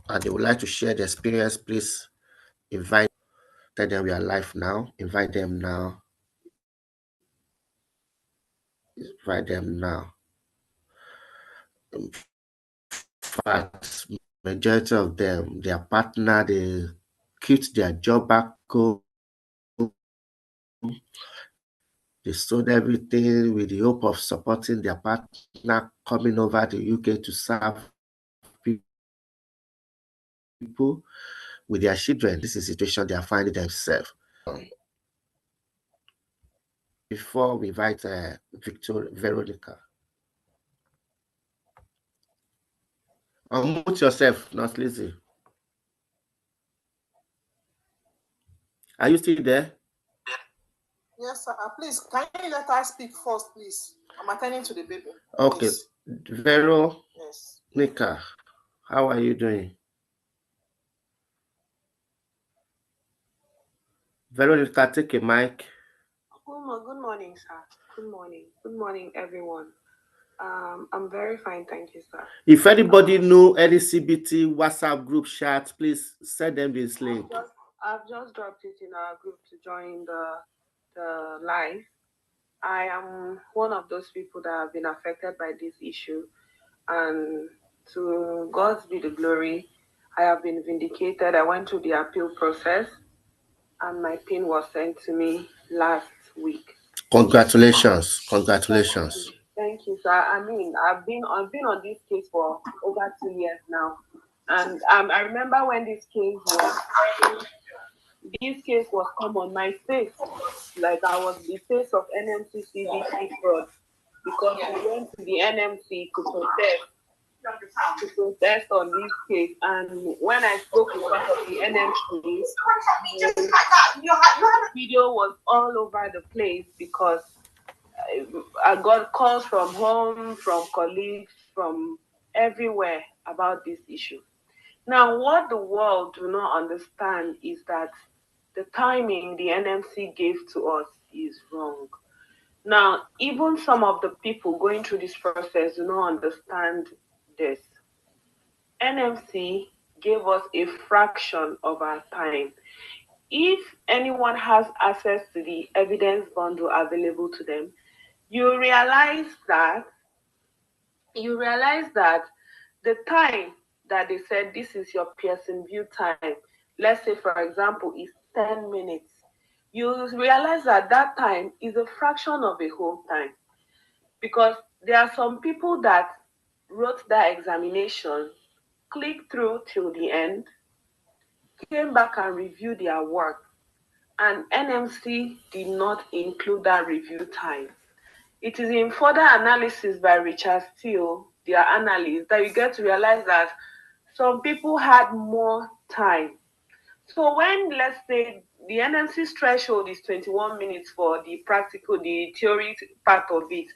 and they would like to share their experience, please invite. Tell them we are live now. Invite them now. Invite them now. In fact, majority of them, their partner, they quit their job back home. They sold everything with the hope of supporting their partner coming over to UK to serve people with their children. This is the situation they are finding themselves. Before we invite Veronica, unmute yourself, not Lizzie. Are you still there? Yes, sir. Please, can you let us speak first, please? I'm attending to the baby. Okay. Please. Vero, yes. Nika, how are you doing? Veronica, take a mic. Good morning, sir. Good morning. Good morning, everyone. I'm very fine, thank you, sir. If anybody know any CBT WhatsApp group chat, please send them this link. I've just dropped it in our group to join the live. I am one of those people that have been affected by this issue, and to God's be the glory. I have been vindicated. I went through the appeal process, and my PIN was sent to me last week. Congratulations. Congratulations. Thank you, sir. I mean, I've been on this case for over 2 years now, and I remember when this case was come on my face, like I was the face of NMC CBT fraud, because we went to the NMC to protest on this case, and when I spoke with part of the NMC, the video was all over the place because I got calls from home, from colleagues, from everywhere about this issue. Now, what the world do not understand is that the timing the NMC gave to us is wrong. Now, even some of the people going through this process do not understand this. NMC gave us a fraction of our time. If anyone has access to the evidence bundle available to them, you realize that the time that they said this is your Pearson view time, let's say for example, is 10 minutes. You realize that that time is a fraction of a whole time, because there are some people that wrote that examination, clicked through till the end, came back and reviewed their work, and NMC did not include that review time. It is in further analysis by Richard Steele, their analyst, that you get to realize that some people had more time. So when, let's say, the NMC's threshold is 21 minutes for the practical, the theory part of it,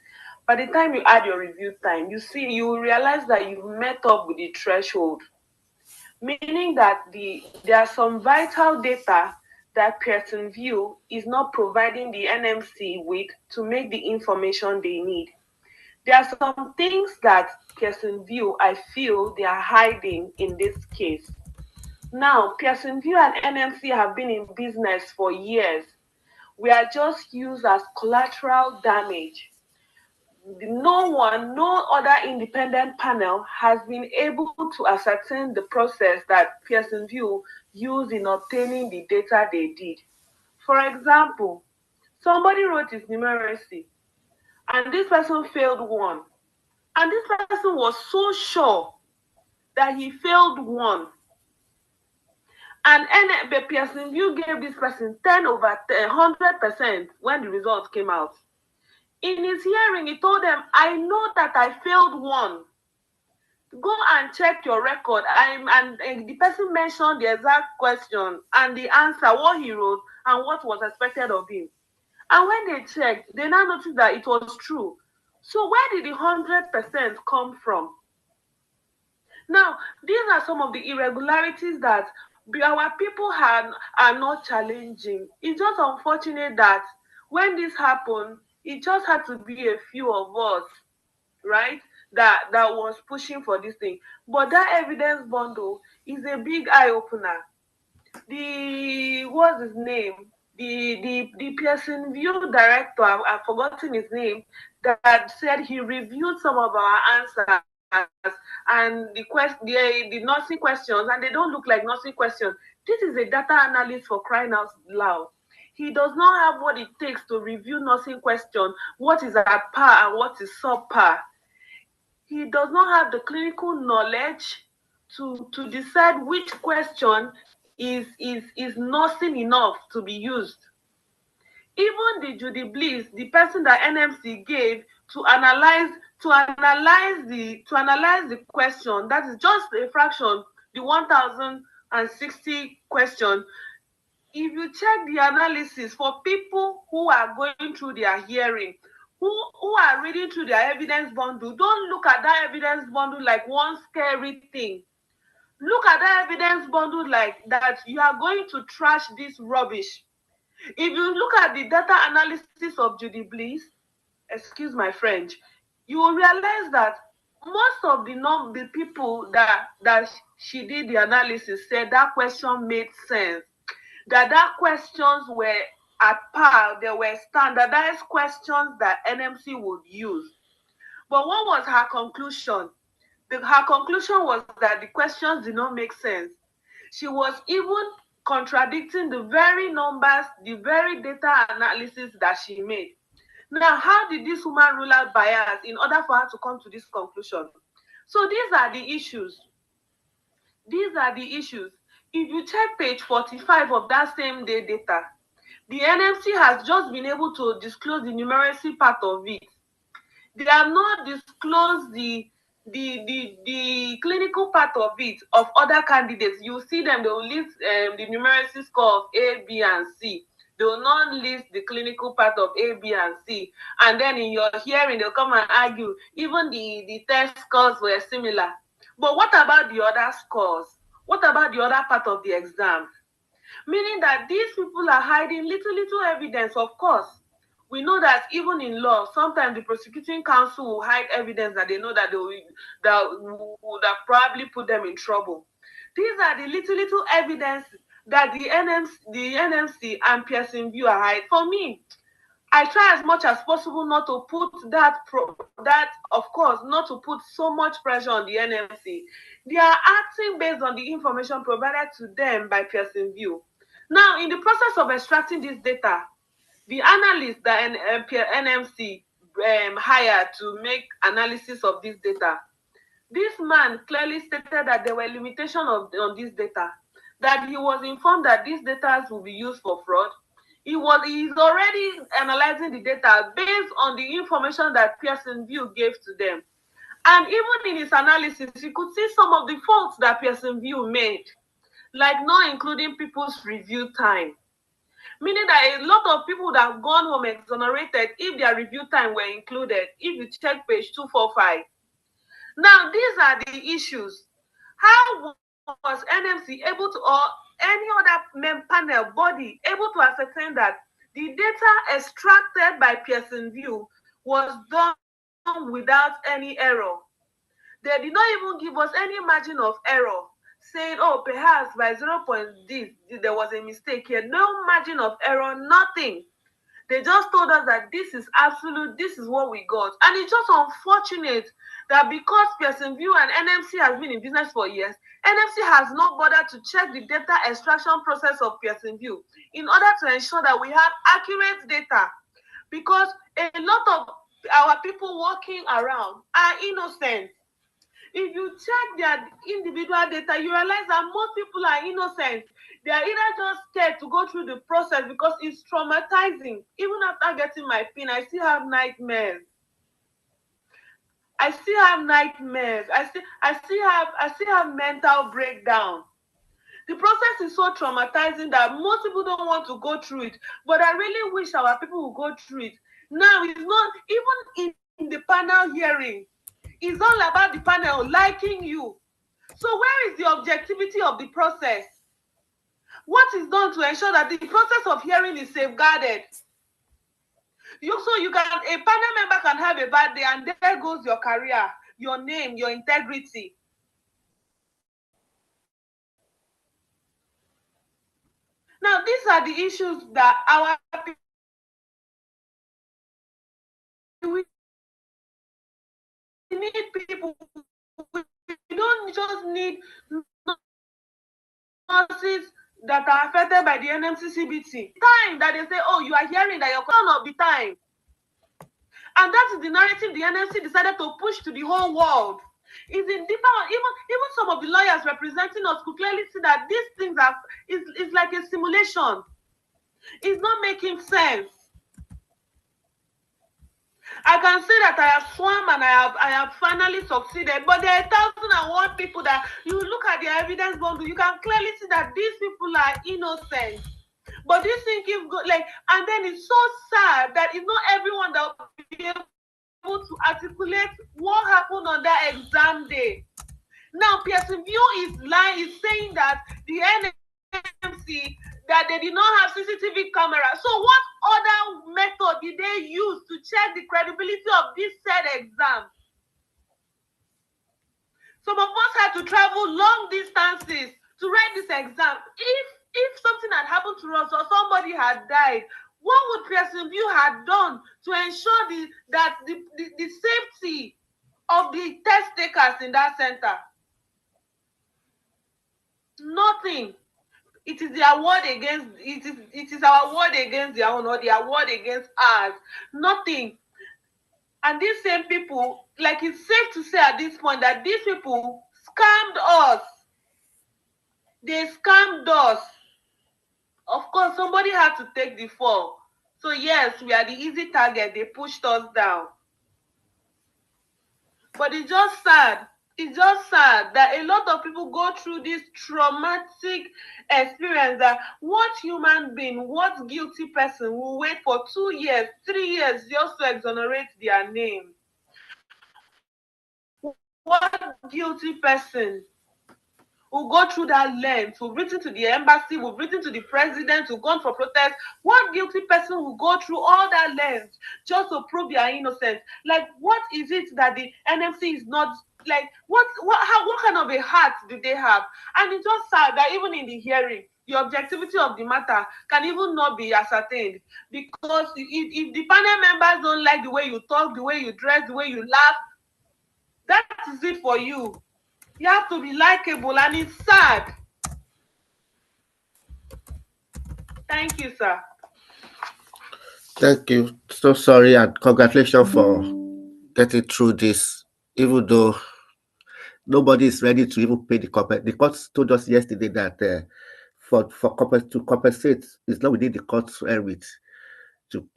by the time you add your review time, you realize that you've met up with the threshold, meaning that there are some vital data that Pearson View is not providing the NMC with to make the information they need. There are some things that Pearson View, I feel, they are hiding in this case. Now, Pearson View and NMC have been in business for years. We are just used as collateral damage. No other independent panel has been able to ascertain the process that Pearson View used in obtaining the data they did. For example, somebody wrote his numeracy, and this person failed one. And this person was so sure that he failed one. And the Pearson View gave this person 100% when the results came out. In his hearing, he told them, I know that I failed one. Go and check your record. And the person mentioned the exact question and the answer, what he wrote, and what was expected of him. And when they checked, they now noticed that it was true. So where did the 100% come from? Now, these are some of the irregularities that our people are not challenging. It's just unfortunate that when this happened, it just had to be a few of us, right, that was pushing for this thing. But that evidence bundle is a big eye opener. What's his name? The Pearson View director, I've forgotten his name, that said he reviewed some of our answers and the nursing questions, and they don't look like nursing questions. This is a data analyst, for crying out loud. He does not have what it takes to review nursing questions, what is at par and what is subpar. He does not have the clinical knowledge to decide which question is nursing enough to be used. Even the Judy Bliss, the person that NMC gave to analyze the question, that is just a fraction, the 1060 question. If you check the analysis for people who are going through their hearing, who are reading through their evidence bundle, don't look at that evidence bundle like one scary thing. Look at that evidence bundle like that you are going to trash this rubbish. If you look at the data analysis of Judy Bliss, excuse my French, you will realize that most of the people that she did the analysis said that question made sense, that questions were at par, they were standardized questions that NMC would use. But what was her conclusion? Her conclusion was that the questions did not make sense. She was even contradicting the very numbers, the very data analysis that she made. Now, how did this woman rule out bias in order for her to come to this conclusion? So these are the issues. These are the issues. If you check page 45 of that same day data, the NMC has just been able to disclose the numeracy part of it. They have not disclosed the clinical part of it of other candidates. You see them, they will list the numeracy score of A, B, and C. They will not list the clinical part of A, B, and C. And then in your hearing, they'll come and argue, even the test scores were similar. But what about the other scores? What about the other part of the exam? Meaning that these people are hiding little evidence, of course. We know that even in law, sometimes the prosecuting counsel will hide evidence that they know that would have probably put them in trouble. These are the little evidence that the NMC and Pearson View are hiding. For me, I try as much as possible not to put of course, not to put so much pressure on the NMC. They are acting based on the information provided to them by Pearson View. Now, in the process of extracting this data, the analyst that NMC hired to make analysis of this data, this man clearly stated that there were limitations on this data, that he was informed that these data will be used for fraud. He's already analyzing the data based on the information that Pearson View gave to them. And even in his analysis, you could see some of the faults that Pearson View made, like not including people's review time. Meaning that a lot of people would have gone home exonerated if their review time were included, if you check page 245. Now, these are the issues. How was NMC able to, or any other panel body, able to ascertain that the data extracted by Pearson View was done without any error? They did not even give us any margin of error, saying, oh, perhaps by 0.this, there was a mistake here. No margin of error, nothing. They just told us that this is absolute, this is what we got. And it's just unfortunate that because Pearson View and NMC has been in business for years, NMC has not bothered to check the data extraction process of Pearson View in order to ensure that we have accurate data. Because a lot of our people walking around are innocent. If you check their individual data, you realize that most people are innocent. They are either just scared to go through the process because it's traumatizing. Even after getting my PIN, I still have nightmares. I still have nightmares. I still have mental breakdown. The process is so traumatizing that most people don't want to go through it. But I really wish our people would go through it. Now, it's not, even in the panel hearing, it's all about the panel liking you. So where is the objectivity of the process? What is done to ensure that the process of hearing is safeguarded? A panel member can have a bad day and there goes your career your name, your integrity. Now, these are the issues that our we need people. We don't just need nurses that are affected by the NMC CBT. Time that they say, oh, you are hearing that you're going of the time. And that is the narrative the NMC decided to push to the whole world. Is in deeper, even some of the lawyers representing us could clearly see that these things are is like a simulation. It's not making sense. I can say that I have swum and I have finally succeeded, but there are 1,001 people that you look at their evidence bundle, you can clearly see that these people are innocent. But this thing keeps going, like, and then it's so sad that it's not everyone that will be able to articulate what happened on that exam day. Now, Pearson View is saying that the NMC, that they did not have CCTV camera. So what other method did they use to check the credibility of this said exam? Some of us had to travel long distances to write this exam. If something had happened to us or somebody had died, what would Pearson View have done to ensure that the safety of the test takers in that center? Nothing. It is their word against it is our word against their own, or their word against ours. Nothing. And these same people, like, it's safe to say at this point that these people scammed us. They scammed us. Of course, somebody had to take the fall. So yes, we are the easy target. They pushed us down. But it's just sad. It's just sad that a lot of people go through this traumatic experience, that what human being, what guilty person will wait for 2 years, 3 years just to exonerate their name? What guilty person will go through that length? We've written to the embassy, we've written to the president, we've gone for protest. What guilty person will go through all that length just to prove their innocence? Like, what is it that the NMC is not, like, what kind of a heart do they have? And it's just sad that even in the hearing, the objectivity of the matter can even not be ascertained, because if the panel members don't like the way you talk, the way you dress, the way you laugh, that is it for you. You have to be likable, and it's sad. Thank you, sir. Thank you. So sorry, and congratulations for getting through this, even though nobody is ready to even pay the court. The court told us yesterday that to compensate, it's not within the court's remit to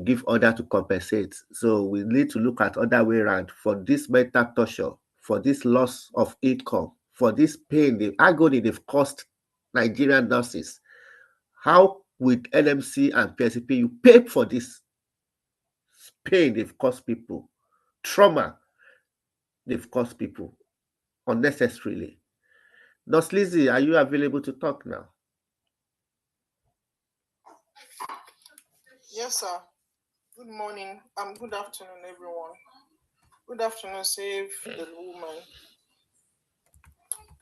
give order to compensate. So we need to look at other way around for this mental torture, for this loss of income, for this pain, the agony they've caused Nigerian nurses. How with NMC and PSP you pay for this pain they've caused people, trauma they've caused people unnecessarily? Nurse Lizzie, are you available to talk now? Yes, sir. Good morning. Good afternoon, everyone. Good afternoon, save the woman.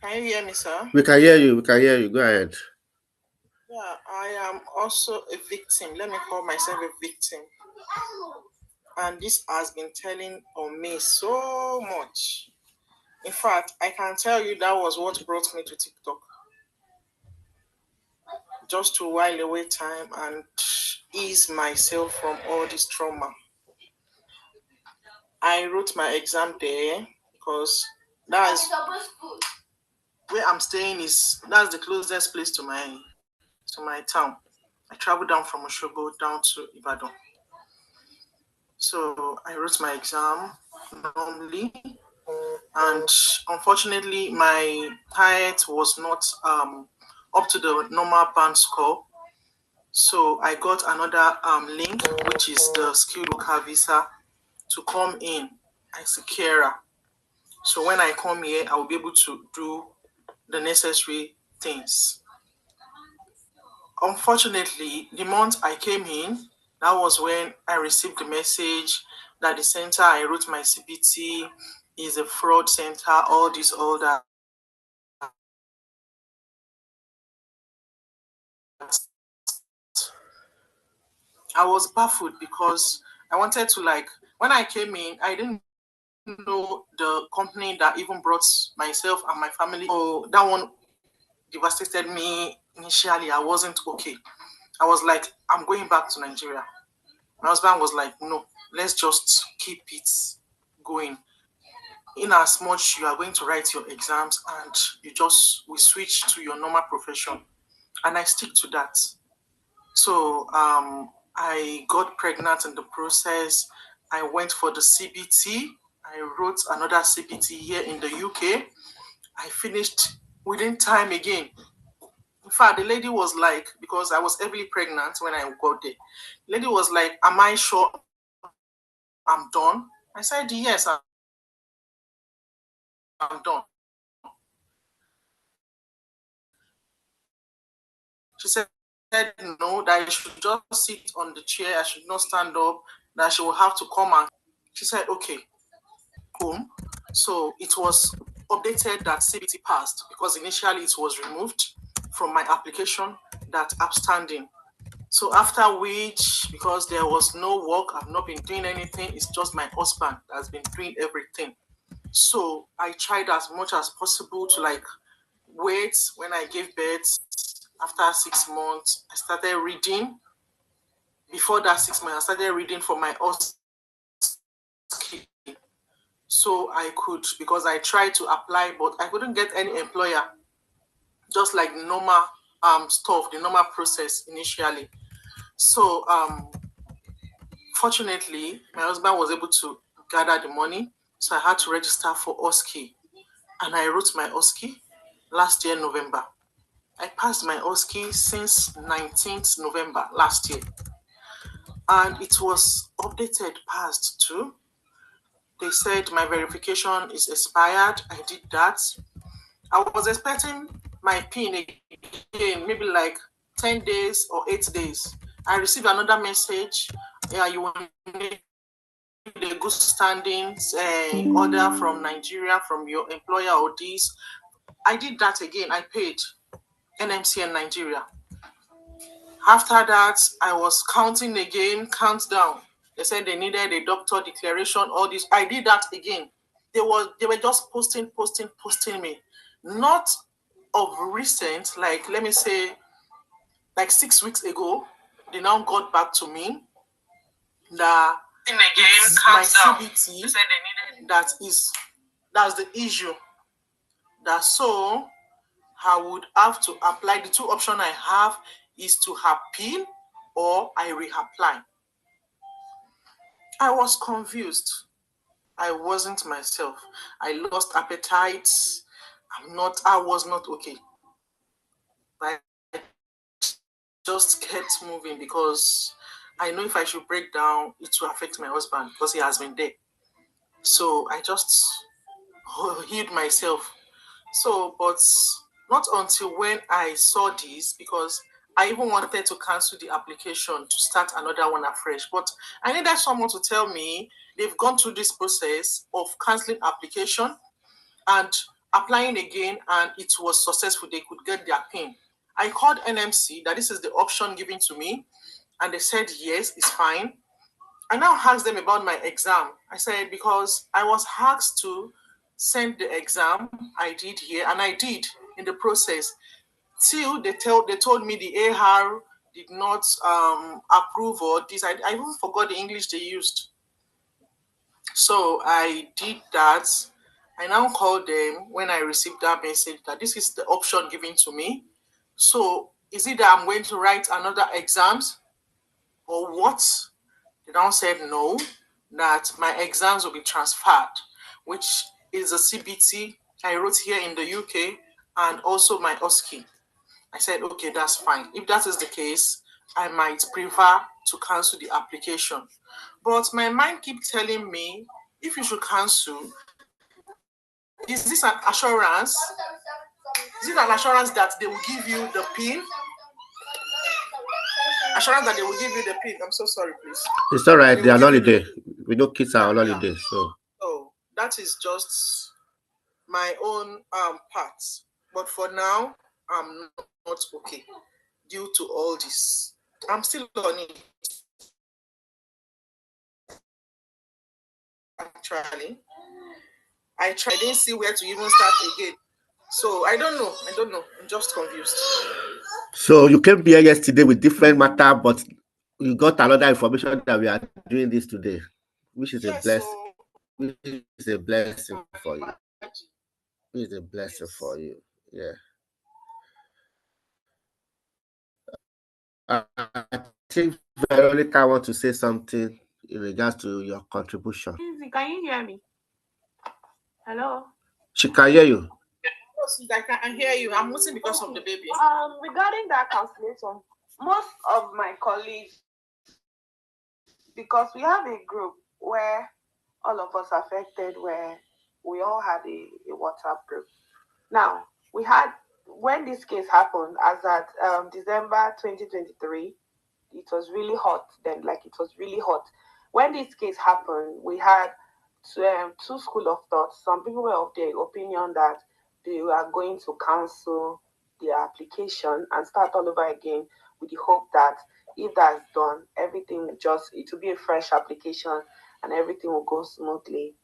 Can you hear me, sir? We can hear you. We can hear you. Go ahead. Yeah, I am also a victim. Let me call myself a victim. And this has been telling on me so much. In fact, I can tell you that was what brought me to TikTok. Just to while away time and ease myself from all this trauma. I wrote my exam there because that's where I'm staying, that's the closest place to my town. I traveled down from Oshogo down to Ibadan. So I wrote my exam normally, and unfortunately my height was not up to the normal band score. So I got another link, which is the skilled worker visa, to come in as a carer. So when I come here, I will be able to do the necessary things. Unfortunately, the month I came in, that was when I received the message that the center I wrote my CBT is a fraud center, all this, all that. I was baffled because I wanted to, like, when I came in, I didn't know the company that even brought myself and my family. So that one devastated me initially. I wasn't okay. I was like, I'm going back to Nigeria. My husband was like, no, let's just keep it going. In as much you are going to write your exams and we switch to your normal profession. And I stick to that. So I got pregnant in the process. I went for the CBT. I wrote another CBT here in the UK. I finished within time again. In fact, the lady was like, because I was heavily pregnant when I got there, the lady was like, am I sure I'm done? I said, yes, I'm done. She said, no, that I should just sit on the chair. I should not stand up, that she will have to come and she said, okay, home. So it was updated that CBT passed because initially it was removed from my application, that outstanding. So after which, because there was no work, I've not been doing anything. It's just my husband that's been doing everything. So I tried as much as possible to like wait. When I gave birth, after 6 months, I started reading. Before that 6 months, I started reading for my husband. So I could, because I tried to apply, but I couldn't get any employer, just like normal stuff, the normal process initially. So fortunately, my husband was able to gather the money. So I had to register for OSCE. And I wrote my OSCE last year, November. I passed my OSCE since 19th November last year. And it was updated, passed too. They said my verification is expired. I did that. I was expecting my PIN again, maybe like 10 days or 8 days. I received another message. Yeah, you will need a good standings order from Nigeria, from your employer or this. I did that again. I paid NMC in Nigeria. After that, I was counting again, countdown. They said they needed a doctor declaration, all this. I did that again. They were just posting me. Not of recent, like let me say, like 6 weeks ago, they now got back to me that it's my CBT that's the issue. That so I would have to apply. The two options I have is to appeal or I reapply. I was confused. I wasn't myself. I lost appetite. I was not okay. I just kept moving because I know if I should break down, it will affect my husband because he has been there. So I just healed myself. So, but not until when I saw this, because I even wanted to cancel the application to start another one afresh. But I needed someone to tell me they've gone through this process of canceling application and applying again, and it was successful. They could get their PIN. I called NMC that this is the option given to me, and they said yes, it's fine. I now asked them about my exam. I said, because I was asked to send the exam, I did here, and I did in the process. Till they told me the AR did not approve or this. I even forgot the English they used. So I did that. I now called them when I received that message that this is the option given to me. So is it that I'm going to write another exams or what? They now said no, that my exams will be transferred, which is a CBT I wrote here in the UK and also my OSCE. I said, okay, that's fine. If that is the case, I might prefer to cancel the application. But my mind keeps telling me, if you should cancel, is this an assurance? Is it an assurance that they will give you the PIN? Assurance that they will give you the PIN. I'm so sorry, please. It's all right. They are on holiday. We know kids are on holiday, so. Oh, that that is just my own part. But for now, I'm not okay due to all this. I'm still on it. Actually, I didn't see where to even start again. So I don't know. I'm just confused. So you came here yesterday with different matter, but you got another information that we are doing this today, which is a blessing. Which is a blessing for you. Which is a blessing for you. Yeah. I think Veronica wants to say something in regards to your contribution. Can you hear me? Hello? She can hear you. I can hear you. I'm listening because of the baby. Regarding that cancellation, most of my colleagues, because we have a group where all of us affected, where we all had a WhatsApp group. Now, we had, when this case happened, as at December 2023, it was really hot then, like it was really hot. When this case happened, we had two school of thought. Some people were of the opinion that they were going to cancel their application and start all over again, with the hope that if that's done, everything will it will be a fresh application and everything will go smoothly.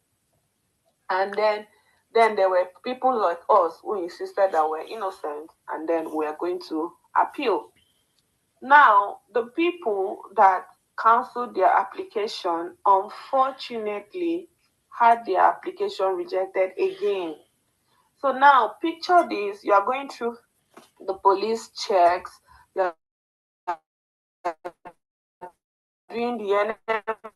And then there were people like us who insisted that we're innocent, and then we are going to appeal. Now, the people that cancelled their application unfortunately had their application rejected again. So now, picture this: you are going through the police checks, you are doing the NMC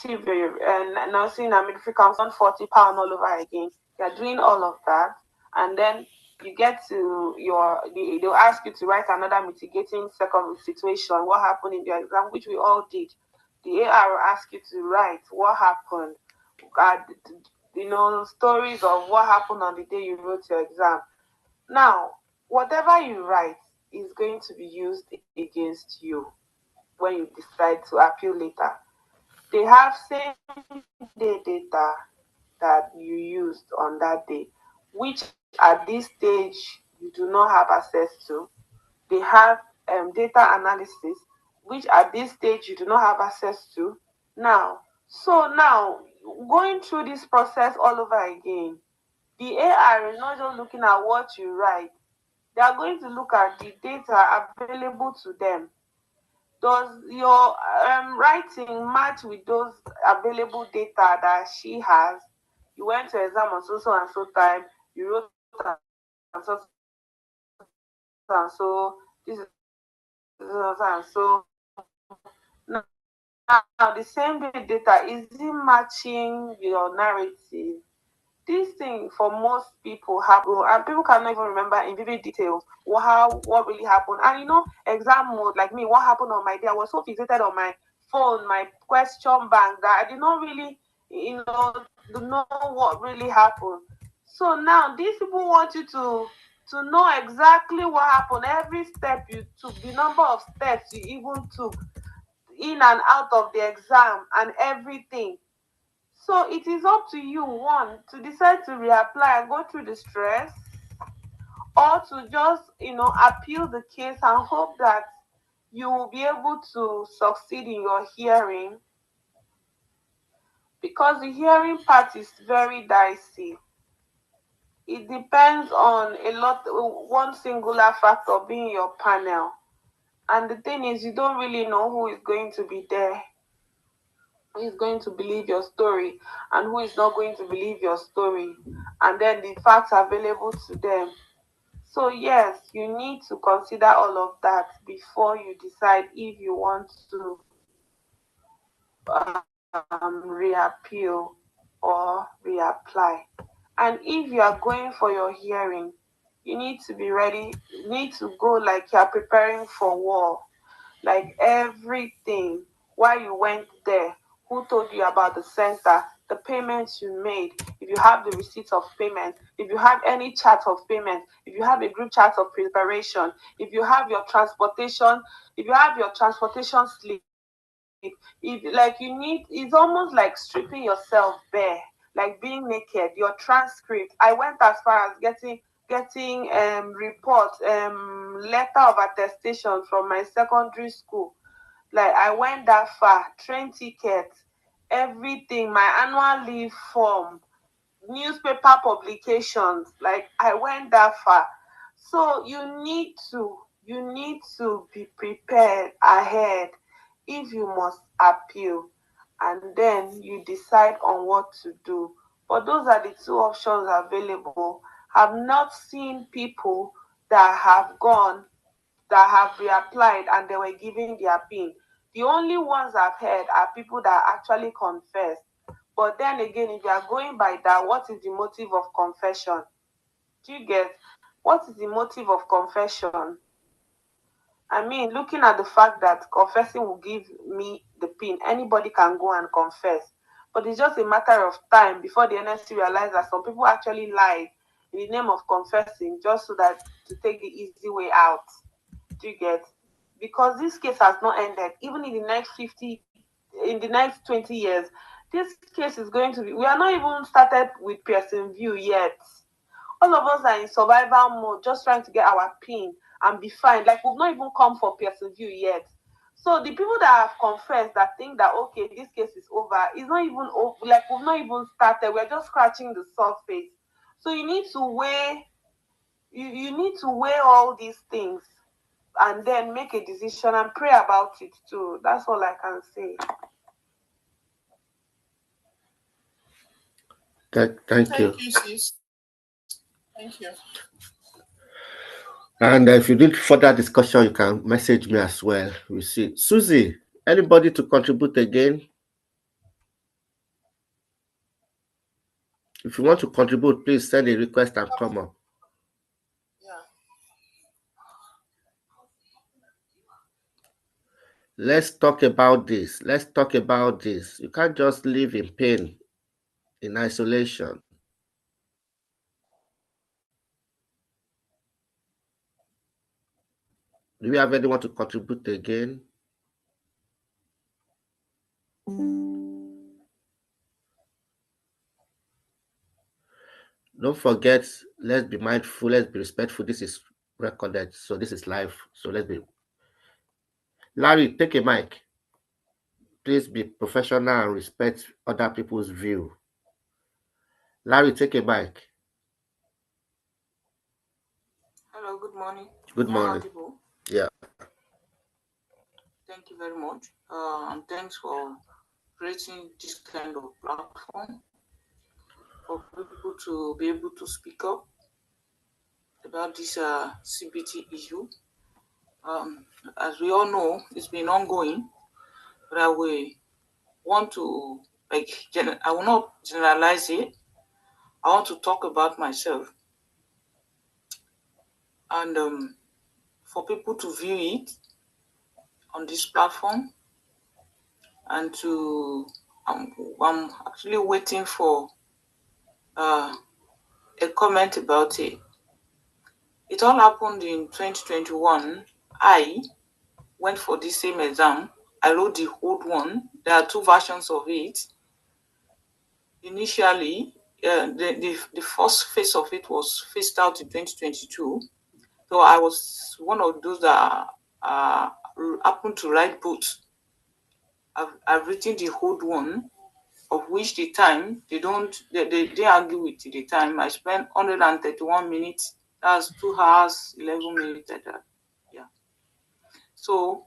and nursing and midwifery council £40 all over again. You are doing all of that, and then you get to they'll ask you to write another mitigating second situation, what happened in the exam, which we all did. The AR will ask you to write what happened, stories of what happened on the day you wrote your exam. Now, whatever you write is going to be used against you when you decide to appeal later. They have same day data that you used on that day, which at this stage you do not have access to. They have data analysis, which at this stage you do not have access to. Now, going through this process all over again, the AI is not just looking at what you write, they are going to look at the data available to them. Does your writing match with those available data that she has? You went to exam on so and so time, you wrote and so and so, this is and so. Now, the same data, is it matching your narrative? This thing for most people happen, and people cannot even remember in vivid details what really happened. And exam mode, like me, what happened on my day, I was so fixated on my phone, my question bank, that I did not really, know what really happened. So now these people want you to know exactly what happened, every step you took, the number of steps you even took in and out of the exam and everything. So it is up to you, one, to decide to reapply and go through the stress, or to just, appeal the case and hope that you will be able to succeed in your hearing. Because the hearing part is very dicey. It depends on one singular factor being your panel. And the thing is, you don't really know who is going to be there, who is going to believe your story and who is not going to believe your story, and then the facts available to them. So yes, you need to consider all of that before you decide if you want to reappeal or reapply. And if you are going for your hearing, you need to be ready. You need to go like you're preparing for war, like everything. Why you went there, who told you about the center, the payments you made, if you have the receipts of payment, if you have any chart of payment, if you have a group chart of preparation, if you have your transportation, slip, It's almost like stripping yourself bare, like being naked. Your transcript. I went as far as getting report, letter of attestation from my secondary school. Like I went that far. Train tickets, everything, my annual leave form, newspaper publications. Like I went that far. So you need to be prepared ahead if you must appeal, and then you decide on what to do. But those are the two options available. I've not seen people that have reapplied and they were giving their PIN. The only ones I've heard are people that actually confess. But then again, if you are going by that, what is the motive of confession? Do you get? What is the motive of confession? I mean, looking at the fact that confessing will give me the PIN, anybody can go and confess. But it's just a matter of time before the NSC realize that some people actually lie in the name of confessing just so that to take the easy way out. Do you get? Because this case has not ended. Even in the next 20 years, this case is going to be. We are not even started with Pearson View yet. All of us are in survival mode, just trying to get our PIN and be fine. Like we've not even come for Pearson View yet. So the people that have confessed that think that okay, this case is over, is not even over. Like we've not even started. We're just scratching the surface. So you need to weigh. You need to weigh all these things and then make a decision and pray about it too. That's all I can say. Thank you. Thank you, sis. Thank you. And if you need further discussion, you can message me as well. We see. Susie, anybody to contribute again? If you want to contribute, please send a request and come up. Yeah. Let's talk about this. Let's talk about this. You can't just live in pain, in isolation. Do we have anyone to contribute again? Don't forget, let's be mindful, let's be respectful. This is recorded, so this is live. So let's be. Larry, take a mic. Please be professional and respect other people's view. Larry, take a mic. Hello, good morning. Good morning. Yeah. Thank you very much. And thanks for creating this kind of platform for people to be able to speak up about this CBT issue. As we all know, it's been ongoing, but I will want to, I will not generalize it. I want to talk about myself. And for people to view it on this platform and to, I'm actually waiting for a comment about it. It all happened in 2021. I went for the same exam. I wrote the old one. There are two versions of it. Initially, the first phase of it was phased out in 2022. So I was one of those that happened to write both. I've written the old one, of which the time they argue with the time. I spent 131 minutes. That's 2 hours 11 minutes like that. Yeah. So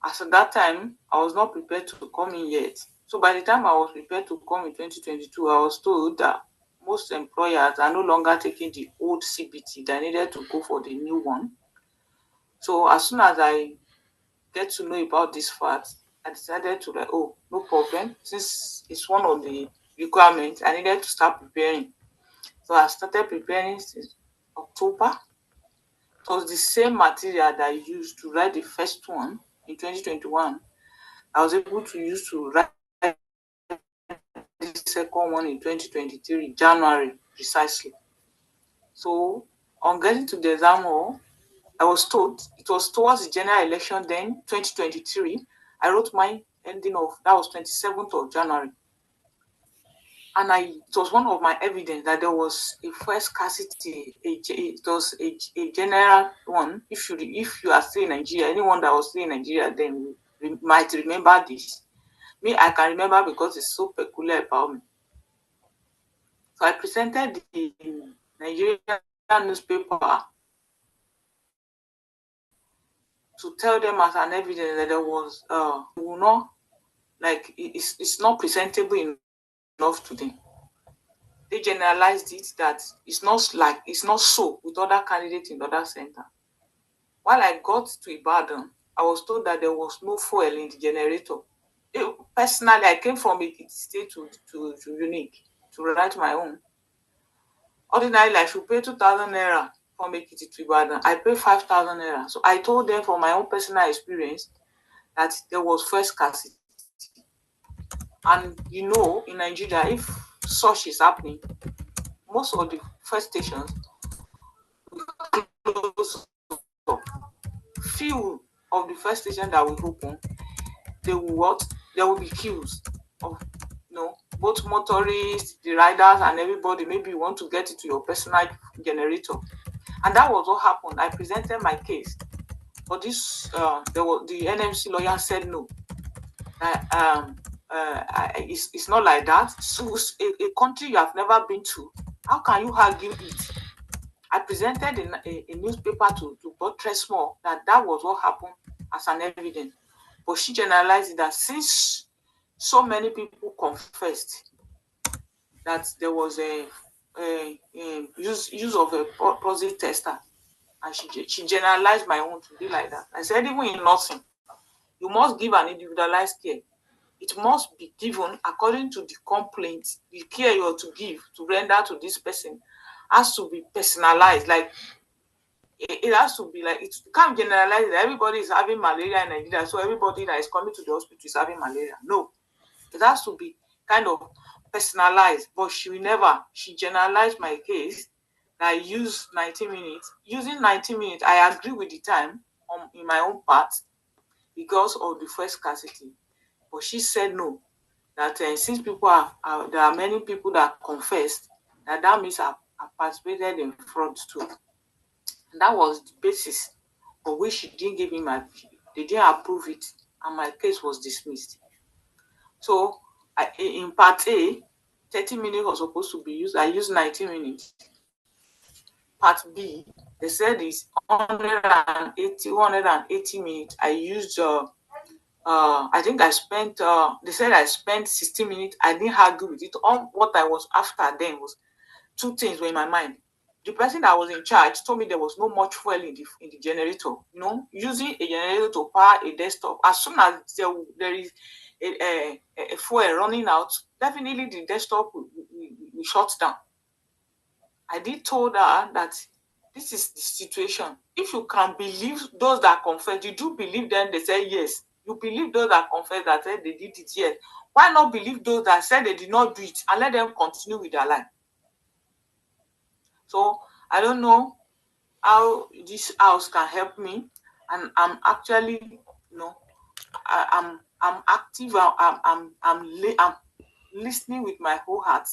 as at that time, I was not prepared to come in yet. So by the time I was prepared to come in 2022, I was told that most employers are no longer taking the old CBT. They needed to go for the new one. So as soon as I get to know about this fact, I decided to like, oh, no problem. Since it's one of the requirements, I needed to start preparing. So I started preparing since October. It was the same material that I used to write the first one in 2021. I was able to use to write the second one in 2023, January, precisely. So on getting to the exam hall, I was told, it was towards the general election then, 2023, I wrote my that was 27th of January. And it was one of my evidence that there was a fuel scarcity. It was a general one. If you are still in Nigeria, anyone that was still in Nigeria then might remember this. Me, I can remember because it's so peculiar about me. So I presented the Nigerian newspaper to tell them as an evidence that there was it's not presentable enough to them. They generalized it that it's not so with other candidates in other centers. While I got to Ibadan, I was told that there was no fuel in the generator. Personally, I came from a state to Unique to write my own. Ordinarily, I should pay 2,000 naira for making it to Ibadan. I pay 5,000 naira. So I told them from my own personal experience that there was fuel scarcity. And in Nigeria, if such is happening, most of the fuel stations close up. Few of the fuel stations that will open, there will be queues of both motorists, the riders, and everybody. Maybe you want to get it to your personal generator. And that was what happened. I presented my case. But the NMC lawyer said no. It's not like that. So a country you have never been to, how can you argue it? I presented a newspaper to buttress more that was what happened as an evidence. But she generalized it that since so many people confessed that there was a use of a proxy tester, and she generalized my own to be like that. I said, even in nursing, you must give an individualized care. It must be given according to the complaint. The care you are to give to render to this person has to be personalized. Like it has to be like, it can't generalize that everybody is having malaria in Nigeria, so everybody that is coming to the hospital is having malaria. No, it has to be kind of personalized. But she generalized my case. I used 90 minutes. Using 90 minutes, I agree with the time in my own part because of the fuel scarcity. But she said no, that since there are many people that confessed, that means I participated in fraud too. And that was the basis for which she didn't give me they didn't approve it, and my case was dismissed. So in part A, 30 minutes was supposed to be used. I used 90 minutes. Part B, they said it's 180 minutes. I used I think I spent they said I spent 60 minutes. I didn't argue with it. All what I was after then was two things were in my mind. The person that was in charge told me there was no much fuel in the generator. Using a generator to power a desktop, as soon as there is a fuel running out, definitely the desktop will shut down. I did told her that this is the situation. If you can believe those that confess, you do believe them, they say yes. You believe those that confess that said they did it, yes. Why not believe those that said they did not do it and let them continue with their life? So I don't know how this house can help me, and I'm actually, I'm active. I'm listening with my whole heart.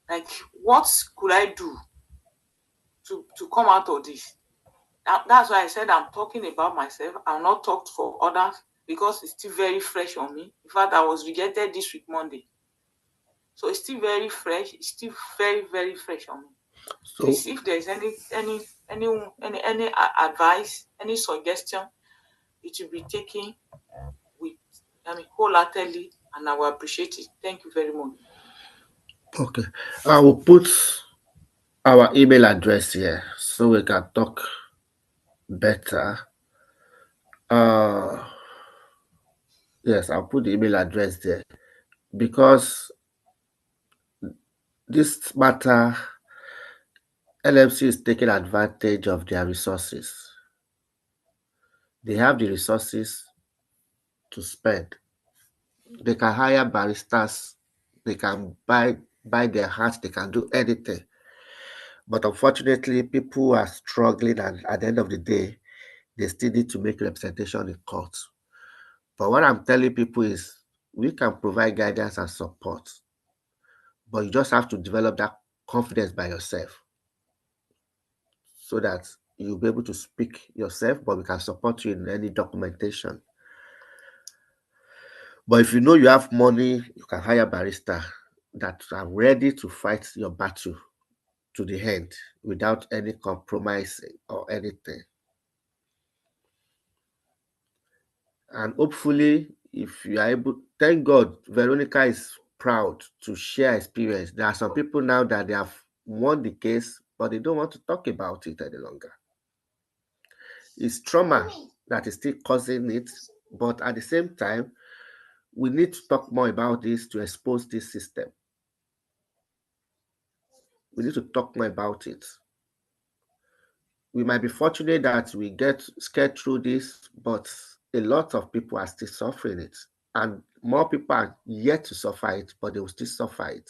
Like, what could I do to come out of this? That's why I said I'm talking about myself. I'll not talk for others because it's still very fresh on me. In fact, I was rejected this week Monday, so it's still very fresh. It's still very, very fresh on me. So if there's any advice, any suggestion, it will be taken wholeheartedly, and I will appreciate it. Thank you very much. Okay, I will put our email address here so we can talk better. Yes, I'll put the email address there because this matter, NMC is taking advantage of their resources. They have the resources to spend. They can hire baristas. They can buy their hats. They can do anything. But unfortunately, people are struggling, and at the end of the day, they still need to make representation in court. But what I'm telling people is we can provide guidance and support, but you just have to develop that confidence by yourself so that you'll be able to speak yourself, but we can support you in any documentation. But if you know you have money, you can hire barrister that are ready to fight your battle to the end without any compromise or anything. And hopefully, if you are able, thank God, Veronica is proud to share experience. There are some people now that they have won the case, but they don't want to talk about it any longer. It's trauma that is still causing it, but at the same time, we need to talk more about this to expose this system. We need to talk more about it. We might be fortunate that we get scared through this, but a lot of people are still suffering it. And more people are yet to suffer it, but they will still suffer it.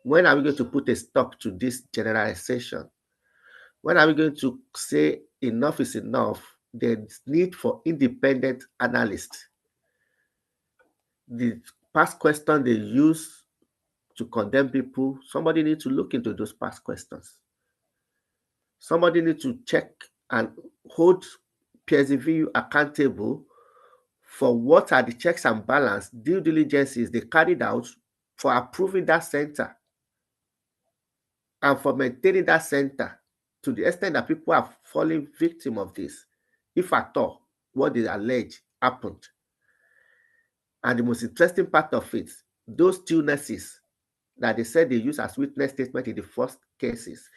When are we going to put a stop to this generalization? When are we going to say enough is enough? There's need for independent analysts. The past question they use to condemn people, somebody needs to look into those past questions. Somebody needs to check and hold PSV accountable for what are the checks and balance due diligences they carried out for approving that center and for maintaining that center to the extent that people are falling victim of this, if at all, what they allege happened. And the most interesting part of it, those two nurses that they said they used as witness statement in the first cases,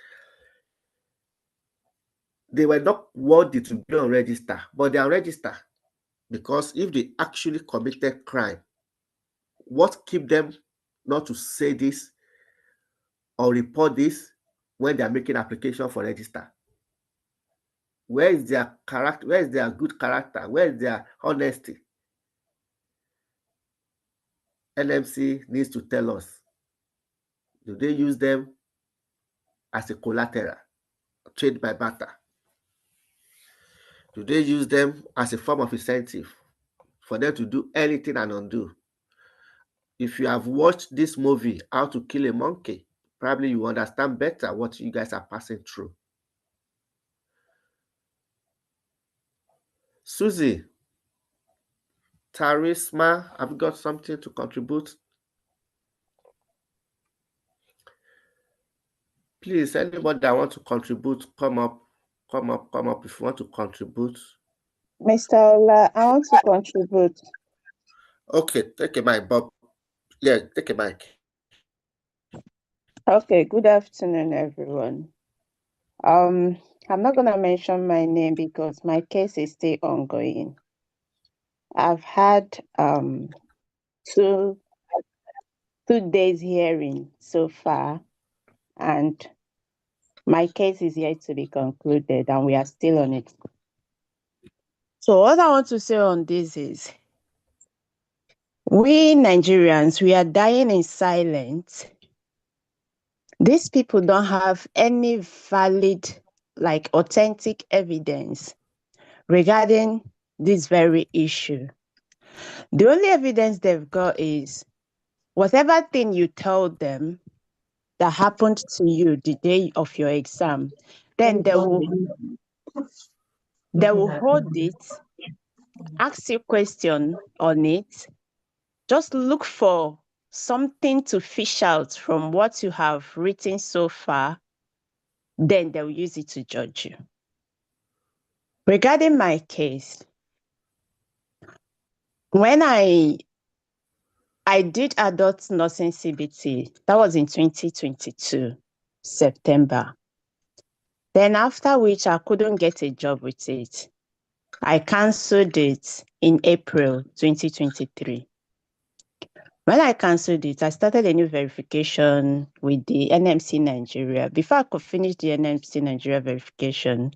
they were not worthy to be on register, but they are registered because if they actually committed crime, what keep them not to say this or report this when they are making application for register? Where is their character? Where is their good character? Where is their honesty? NMC needs to tell us, do they use them as a collateral, trade by barter? Do they use them as a form of incentive for them to do anything and undo? If you have watched this movie, How to Kill a Monkey, probably you understand better what you guys are passing through. Susie, Tarisma, have you got something to contribute? Please, anybody that wants to contribute, come up if you want to contribute. Mr. Ola, I want to contribute. Okay, take a mic, Bob. Yeah, take a mic. Okay, good afternoon, everyone. I'm not going to mention my name because my case is still ongoing. I've had two days hearing so far, and my case is yet to be concluded, and we are still on it. So what I want to say on this is, we Nigerians, we are dying in silence. These people don't have any valid, like authentic evidence regarding this very issue. The only evidence they've got is whatever thing you told them that happened to you the day of your exam, then they will hold it, ask you a question on it, just look for something to fish out from what you have written so far, then they'll use it to judge you. Regarding my case, when I did adult nursing CBT, that was in 2022, September. Then after which I couldn't get a job with it. I canceled it in April 2023. When I canceled it, I started a new verification with the NMC Nigeria. Before I could finish the NMC Nigeria verification,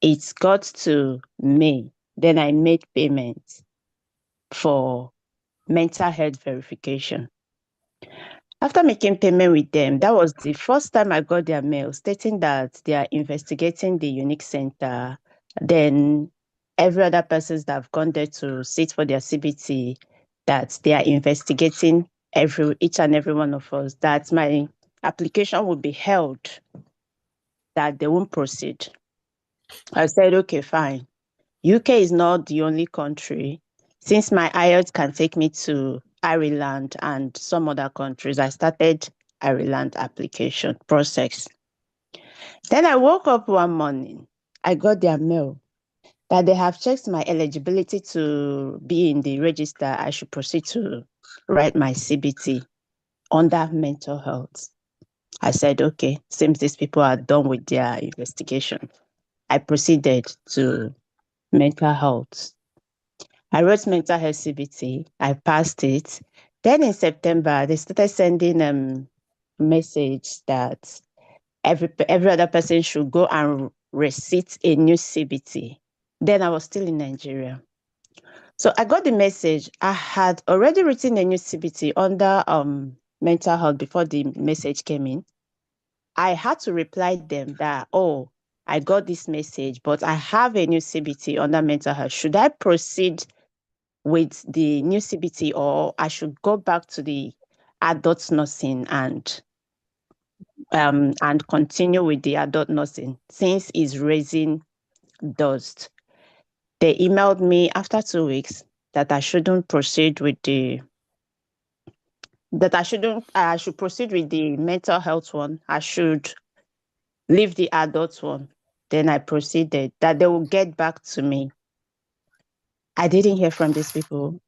it got to May. Then I made payments for mental health verification. After making payment with them, that was the first time I got their mail stating that they are investigating the unique center. Then every other persons that have gone there to sit for their CBT, that they are investigating each and every one of us, that my application will be held, that they won't proceed. I said, okay, fine. UK is not the only country. Since my IELTS can take me to Ireland and some other countries, I started Ireland application process. Then I woke up one morning, I got their mail that they have checked my eligibility to be in the register. I should proceed to write my CBT under mental health. I said, okay, seems these people are done with their investigation. I proceeded to mental health. I wrote mental health CBT. I passed it. Then in September, they started sending message that every other person should go and receipt a new CBT. Then I was still in Nigeria. So I got the message. I had already written a new CBT under mental health before the message came in. I had to reply them that, oh, I got this message, but I have a new CBT under mental health. Should I proceed with the new CBT, or I should go back to the adult nursing and continue with the adult nursing since it's raising dust? They emailed me after 2 weeks that I shouldn't proceed with I should proceed with the mental health one. I should leave the adult one. Then I proceeded that they will get back to me. I didn't hear from these people.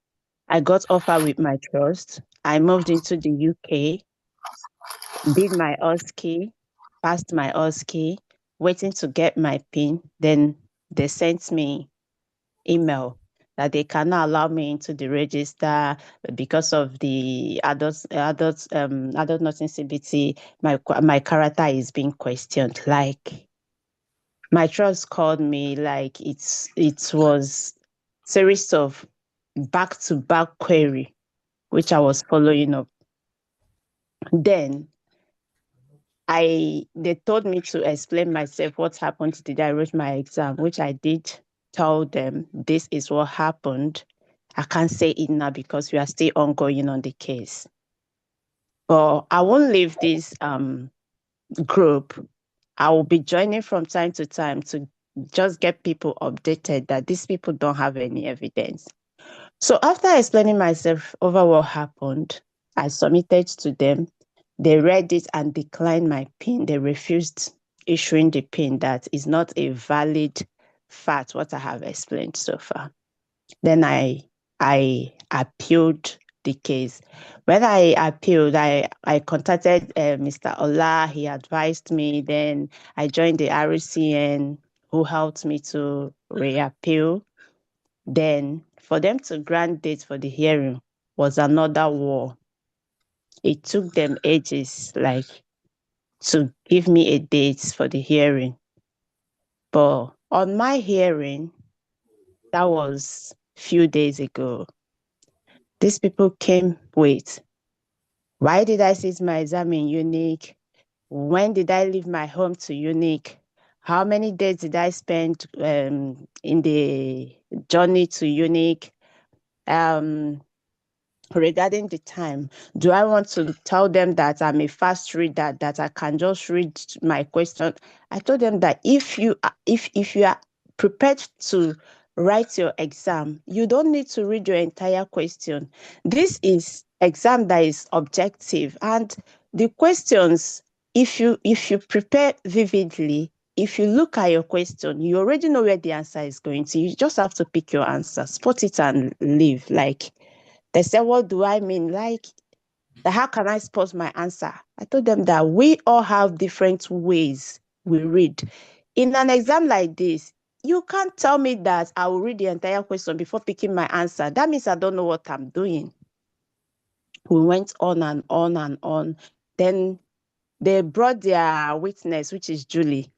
I got offer with my trust. I moved into the UK, did my OSCE, passed my OSCE, waiting to get my PIN. Then they sent me email that they cannot allow me into the register because of the adult nursing CBT. My character is being questioned. Like, my trust called me, like it was series of back-to-back query, which I was following up. Then they told me to explain myself what happened the day I wrote my exam, which I did. Tell them this is what happened. I can't say it now because we are still ongoing on the case. But I won't leave this group. I will be joining from time to time to just get people updated that these people don't have any evidence. So after explaining myself over what happened, I submitted to them. They read it and declined my PIN. They refused issuing the PIN. That is not a valid fact, what I have explained so far. Then I appealed the case. When I appealed, I contacted Mr. Ola. He advised me. Then I joined the RCN, who helped me to reappeal. Then for them to grant dates for the hearing was another war. It took them ages, like, to give me a date for the hearing. But on my hearing, that was a few days ago, these people came with, why did I sit my exam in Unique? When did I leave my home to Unique? How many days did I spend in the journey to Unique? Regarding the time, do I want to tell them that I'm a fast reader, that I can just read my question? I told them that if you are prepared to write your exam, you don't need to read your entire question. This is exam that is objective, and the questions, if you prepare vividly, if you look at your question, you already know where the answer is going to. You just have to pick your answer, spot it, and leave. Like, they said, what do I mean? Like, how can I spot my answer? I told them that we all have different ways we read. In an exam like this, you can't tell me that I will read the entire question before picking my answer. That means I don't know what I'm doing. We went on and on and on. Then they brought their witness, which is Julie,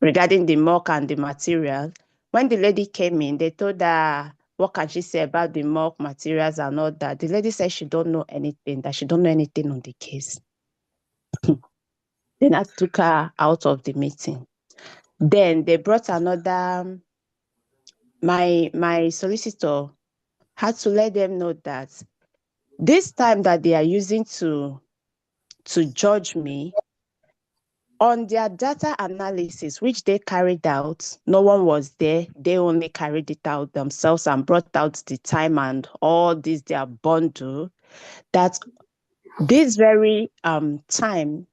regarding the mock and the material. When the lady came in, they told her, what can she say about the mock materials and all that? The lady said she don't know anything, that she don't know anything on the case. Then I took her out of the meeting. Then they brought another my solicitor had to let them know that this time that they are using to judge me, on their data analysis, which they carried out, no one was there. They only carried it out themselves and brought out the time and all this, their bundle, that this very time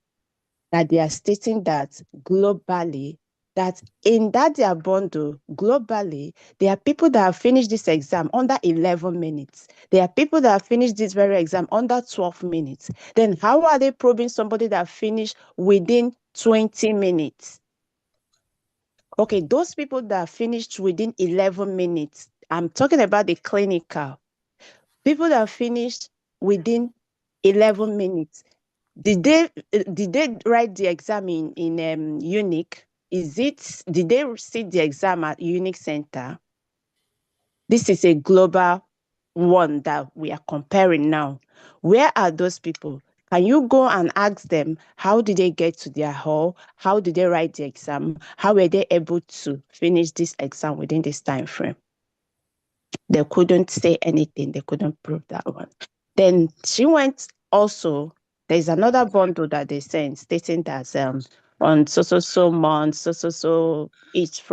that they are stating that globally, that in that their bundle, globally, there are people that have finished this exam under 11 minutes. There are people that have finished this very exam under 12 minutes. Then how are they probing somebody that finished within 20 minutes? Okay, those people that finished within 11 minutes, I'm talking about the clinical. People that finished within 11 minutes, did they write the exam in Unique? Did they sit the exam at Unique Center? This is a global one that we are comparing now. Where are those people? Can you go and ask them, how did they get to their hall? How did they write the exam? How were they able to finish this exam within this time frame? They couldn't say anything. They couldn't prove that one. Then she went also, there's another bundle that they sent stating that on so month, so each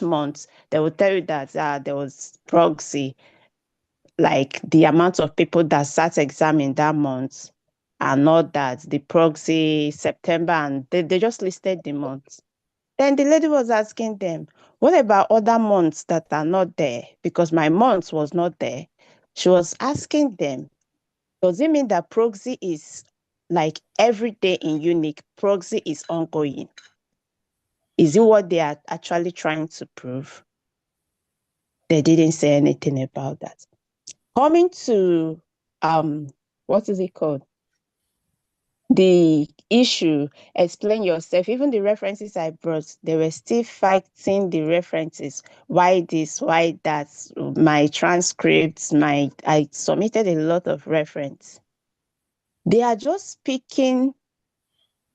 month, they will tell you that there was proxy, like the amount of people that sat exam in that month, and not that the proxy September, and they just listed the months. Then the lady was asking them, what about other months that are not there? Because my month was not there. She was asking them, does it mean that proxy is like every day in Unique, proxy is ongoing? Is it what they are actually trying to prove? They didn't say anything about that. Coming to, what is it called? The issue, explain yourself, even the references I brought, they were still fighting the references. Why this, why that? My transcripts, I submitted a lot of reference. They are just picking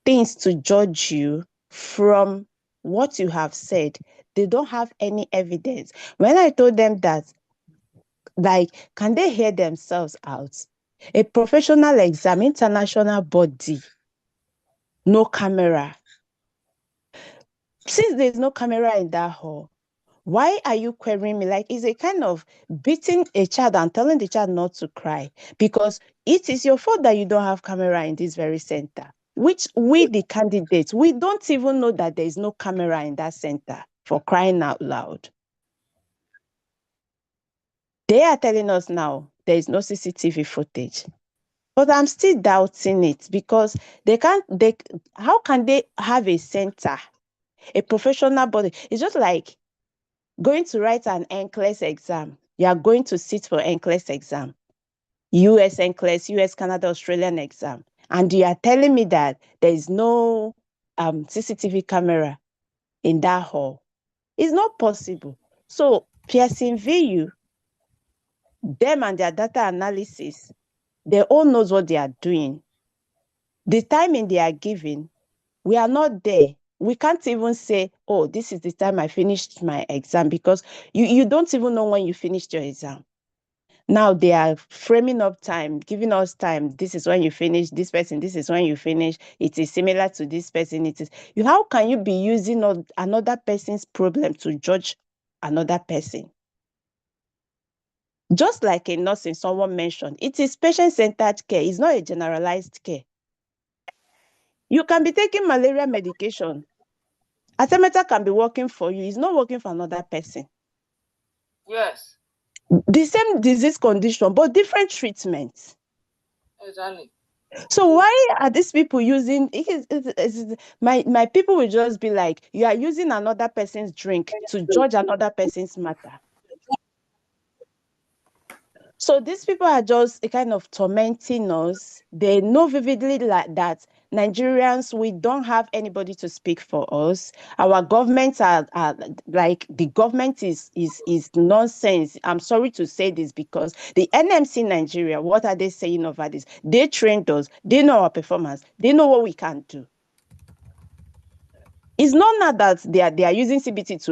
things to judge you from what you have said. They don't have any evidence. When I told them that, like, can they hear themselves out? A professional exam, international body, no camera. Since there's no camera in that hall, why are you querying me? Like, it's a kind of beating a child and telling the child not to cry, because it is your fault that you don't have camera in this very center, which we, the candidates, we don't even know that there is no camera in that center, for crying out loud. They are telling us now there is no CCTV footage. But I'm still doubting it, because how can they have a center, a professional body? It's just like going to write an NCLEX exam. You are going to sit for NCLEX exam, US NCLEX, US, Canada, Australian exam. And you are telling me that there is no CCTV camera in that hall. It's not possible. So Pearson VU, them and their data analysis, they all knows what they are doing. The timing they are giving, we are not there. We can't even say, oh, this is the time I finished my exam, because you don't even know when you finished your exam. Now they are framing up time, giving us time. This is when you finish, this person, this is when you finish. It is similar to this person. How can you be using another person's problem to judge another person? Just like a nursing, someone mentioned, it is patient-centered care. It's not a generalized care. You can be taking malaria medication. Artemether can be working for you. It's not working for another person. Yes. The same disease condition, but different treatments. Exactly. So why are these people using my people will just be like, you are using another person's drink to judge another person's matter. So these people are just a kind of tormenting us. They know vividly like that Nigerians, we don't have anybody to speak for us. Our governments are like, the government is nonsense. I'm sorry to say this, because the NMC Nigeria, what are they saying over this? They trained us. They know our performance. They know what we can do. It's not now that they are using CBT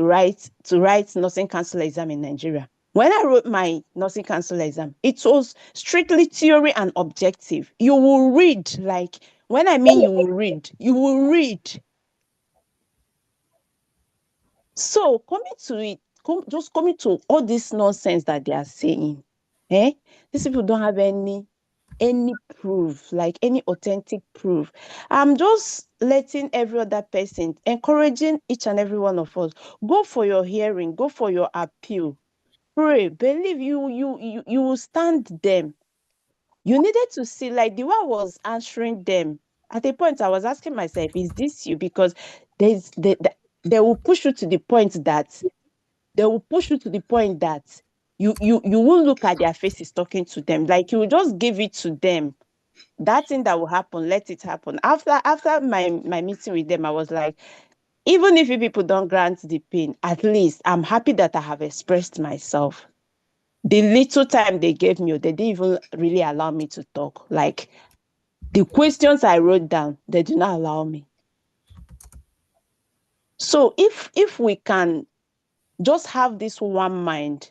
to write nursing council exam in Nigeria. When I wrote my nursing council exam, it was strictly theory and objective. You will read, like, when I mean you will read, you will read. So coming to it, just coming to all this nonsense that they are saying, these people don't have any proof, like any authentic proof. I'm just letting every other person, encouraging each and every one of us, go for your hearing, go for your appeal, pray, believe you will stand them. You needed to see, like the way I was answering them. At a point, I was asking myself, is this you? Because they will push you to the point that you will look at their faces talking to them. Like you will just give it to them. That thing that will happen, let it happen. After my meeting with them, I was like, even if you people don't grant the pain, at least I'm happy that I have expressed myself. The little time they gave me, they didn't even really allow me to talk. Like the questions I wrote down, they did not allow me. So if we can just have this one mind,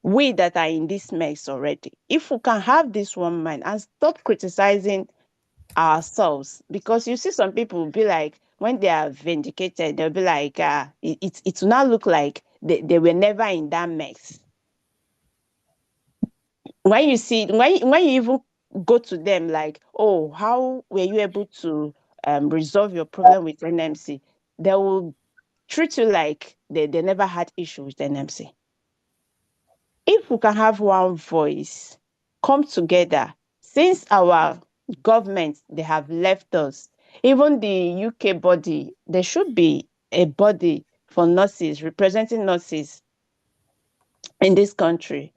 we that are in this mess already, if we can have this one mind and stop criticizing ourselves, because you see some people will be like, when they are vindicated, they'll be like, it will not look like they were never in that mess. When you see, when you even go to them like, oh, how were you able to resolve your problem with NMC? They will treat you like they never had issue with NMC. If we can have one voice, come together, since our government, they have left us, even the UK body, there should be a body for nurses, representing nurses in this country,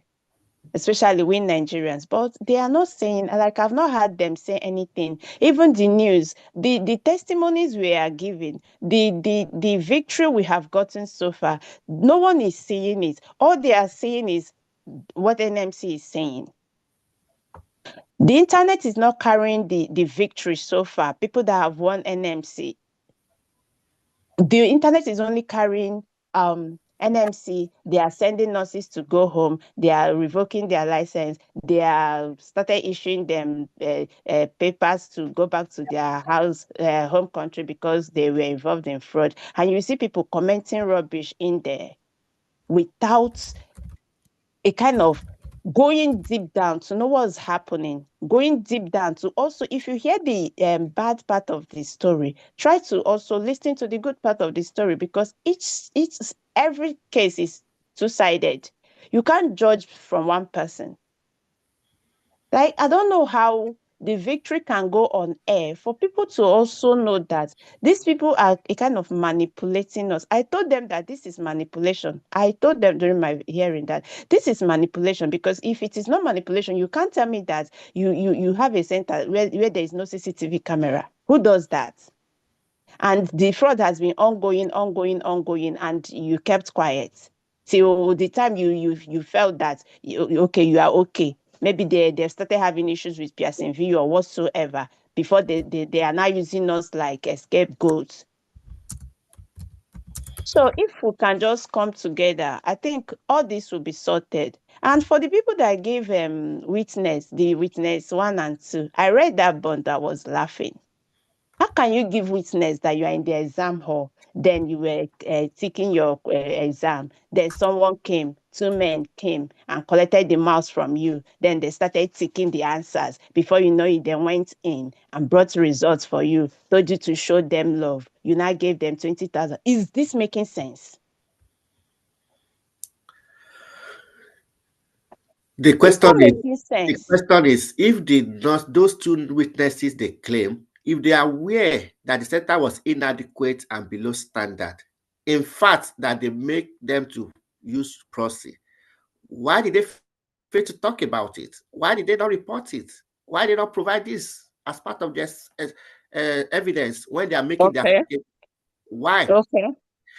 especially we Nigerians, but they are not saying, like I've not heard them say anything. Even the news, the testimonies we are giving, the victory we have gotten so far, no one is saying it. All they are saying is what NMC is saying. The internet is not carrying the victory so far. People that have won NMC, the internet is only carrying NMC. They are sending nurses to go home. They are revoking their license. They are started issuing them papers to go back to their home country because they were involved in fraud. And you see people commenting rubbish in there without a kind of going deep down to know what's happening, going deep down to also, if you hear the bad part of the story, try to also listen to the good part of the story, because every case is two-sided. You can't judge from one person. Like, I don't know how the victory can go on air for people to also know that these people are a kind of manipulating us. I told them that this is manipulation. I told them during my hearing that this is manipulation, because if it is not manipulation, you can't tell me that you have a center where there is no CCTV camera. Who does that? And the fraud has been ongoing, and you kept quiet till the time you felt that you are okay. Maybe they started having issues with Pearson V or whatsoever before they are now using us like scapegoats. So if we can just come together, I think all this will be sorted. And for the people that gave the witness 1 and 2, I read that bond, I was laughing. How can you give witness that you are in the exam hall, then you were taking your exam, then someone came, 2 men came and collected the mouse from you, then they started taking the answers. Before you know it, they went in and brought results for you, told you to show them love. You now gave them 20,000. Is this making sense? The It's not question is, making sense. if those 2 witnesses they claim, if they are aware that the center was inadequate and below standard, in fact, that they make them to use proxy, why did they fail to talk about it? Why did they not report it? Why did they not provide this as part of their evidence when they are making their... Why? Okay.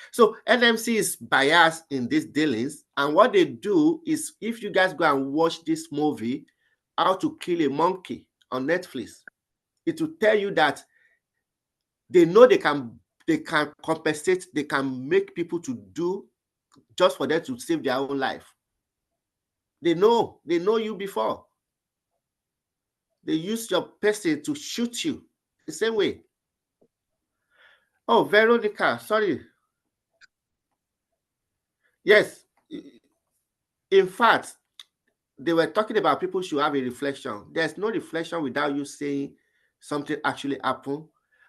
So NMC is biased in these dealings, and what they do is, if you guys go and watch this movie, How to Kill a Monkey on Netflix, it will tell you that they know they can they can compensate, they can make people to do just for them to save their own life. They know you before. They use your person to shoot you the same way. Oh, Veronica, sorry. Yes, in fact, they were talking about people should have a reflection. There's no reflection without you saying something actually happened.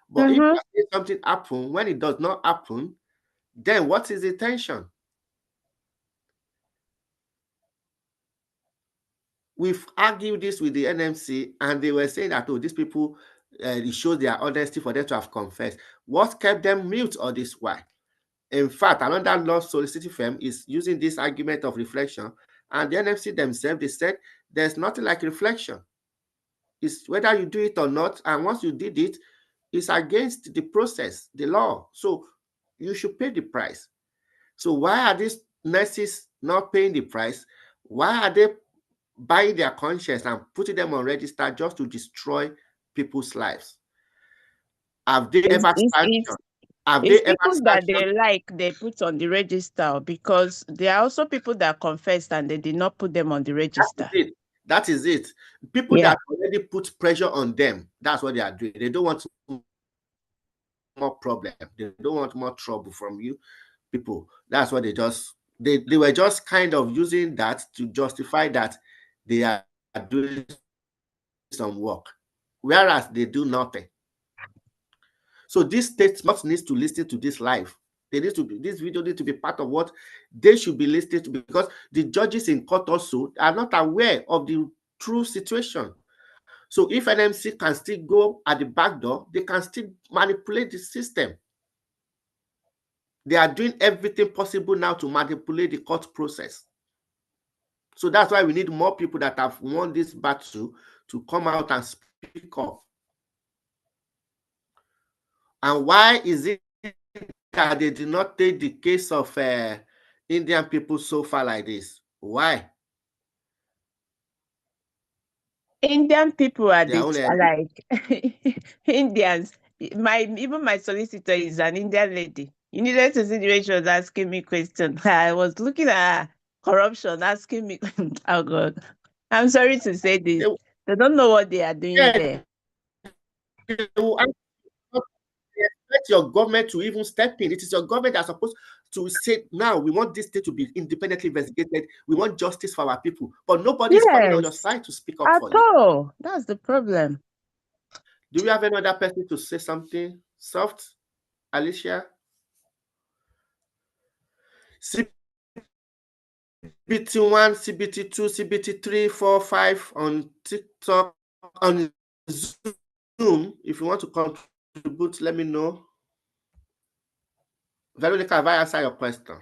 But if you say something happened, when it does not happen, then what is the intention? We've argued this with the NMC, and they were saying that, oh, these people, it shows their honesty for them to have confessed. What kept them mute all this while? In fact, another law soliciting firm is using this argument of reflection, and the NMC themselves, they said there's nothing like reflection. It's whether you do it or not, and once you did it, it's against the process, the law. So you should pay the price. So why are these nurses not paying the price? Why are they buying their conscience and putting them on register just to destroy people's lives? Have they ever sanctioned? Have they ever people that they put on the register, because there are also people that confessed and they did not put them on the register. That is it. People that already put pressure on them, that's what they are doing. They don't want more problem. They don't want more trouble from you people. That's what they were just kind of using that to justify that they are doing some work, whereas they do nothing. So this state needs to listen to this live. This video needs to be part of what they should be listening to, because the judges in court also are not aware of the true situation. So if NMC can still go at the back door, they can still manipulate the system. They are doing everything possible now to manipulate the court process. So that's why we need more people that have won this battle to come out and speak up. And why is it that they did not take the case of Indian people so far like this? Why? Indian people are like Indians. Even my solicitor is an Indian lady. You needed to see the way she was asking me questions. I was looking at corruption, asking me, oh God, I'm sorry to say this. They don't know what they are doing there. Expect your government to even step in. It is your government that's supposed to say, now we want this state to be independently investigated. We want justice for our people. But nobody's coming on your side to speak up for you. At all. That's the problem. Do we have another person to say something soft? Alicia? CBT1, CBT2, CBT3, 4, 5 on TikTok, on Zoom. If you want to contribute, let me know. Veronica, have I answered your question?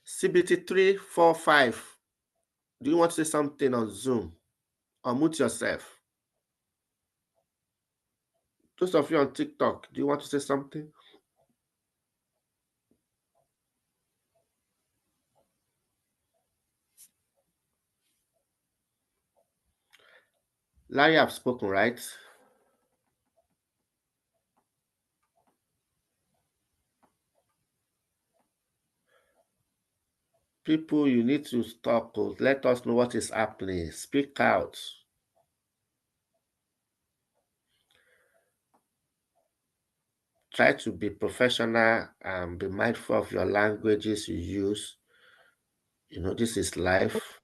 CBT3, 4, 5. Do you want to say something on Zoom? Unmute yourself. Those of you on TikTok, do you want to say something? Larry, I've spoken, right? People, you need to stop. Let us know what is happening. Speak out. Try to be professional and be mindful of your languages you use. You know, this is life.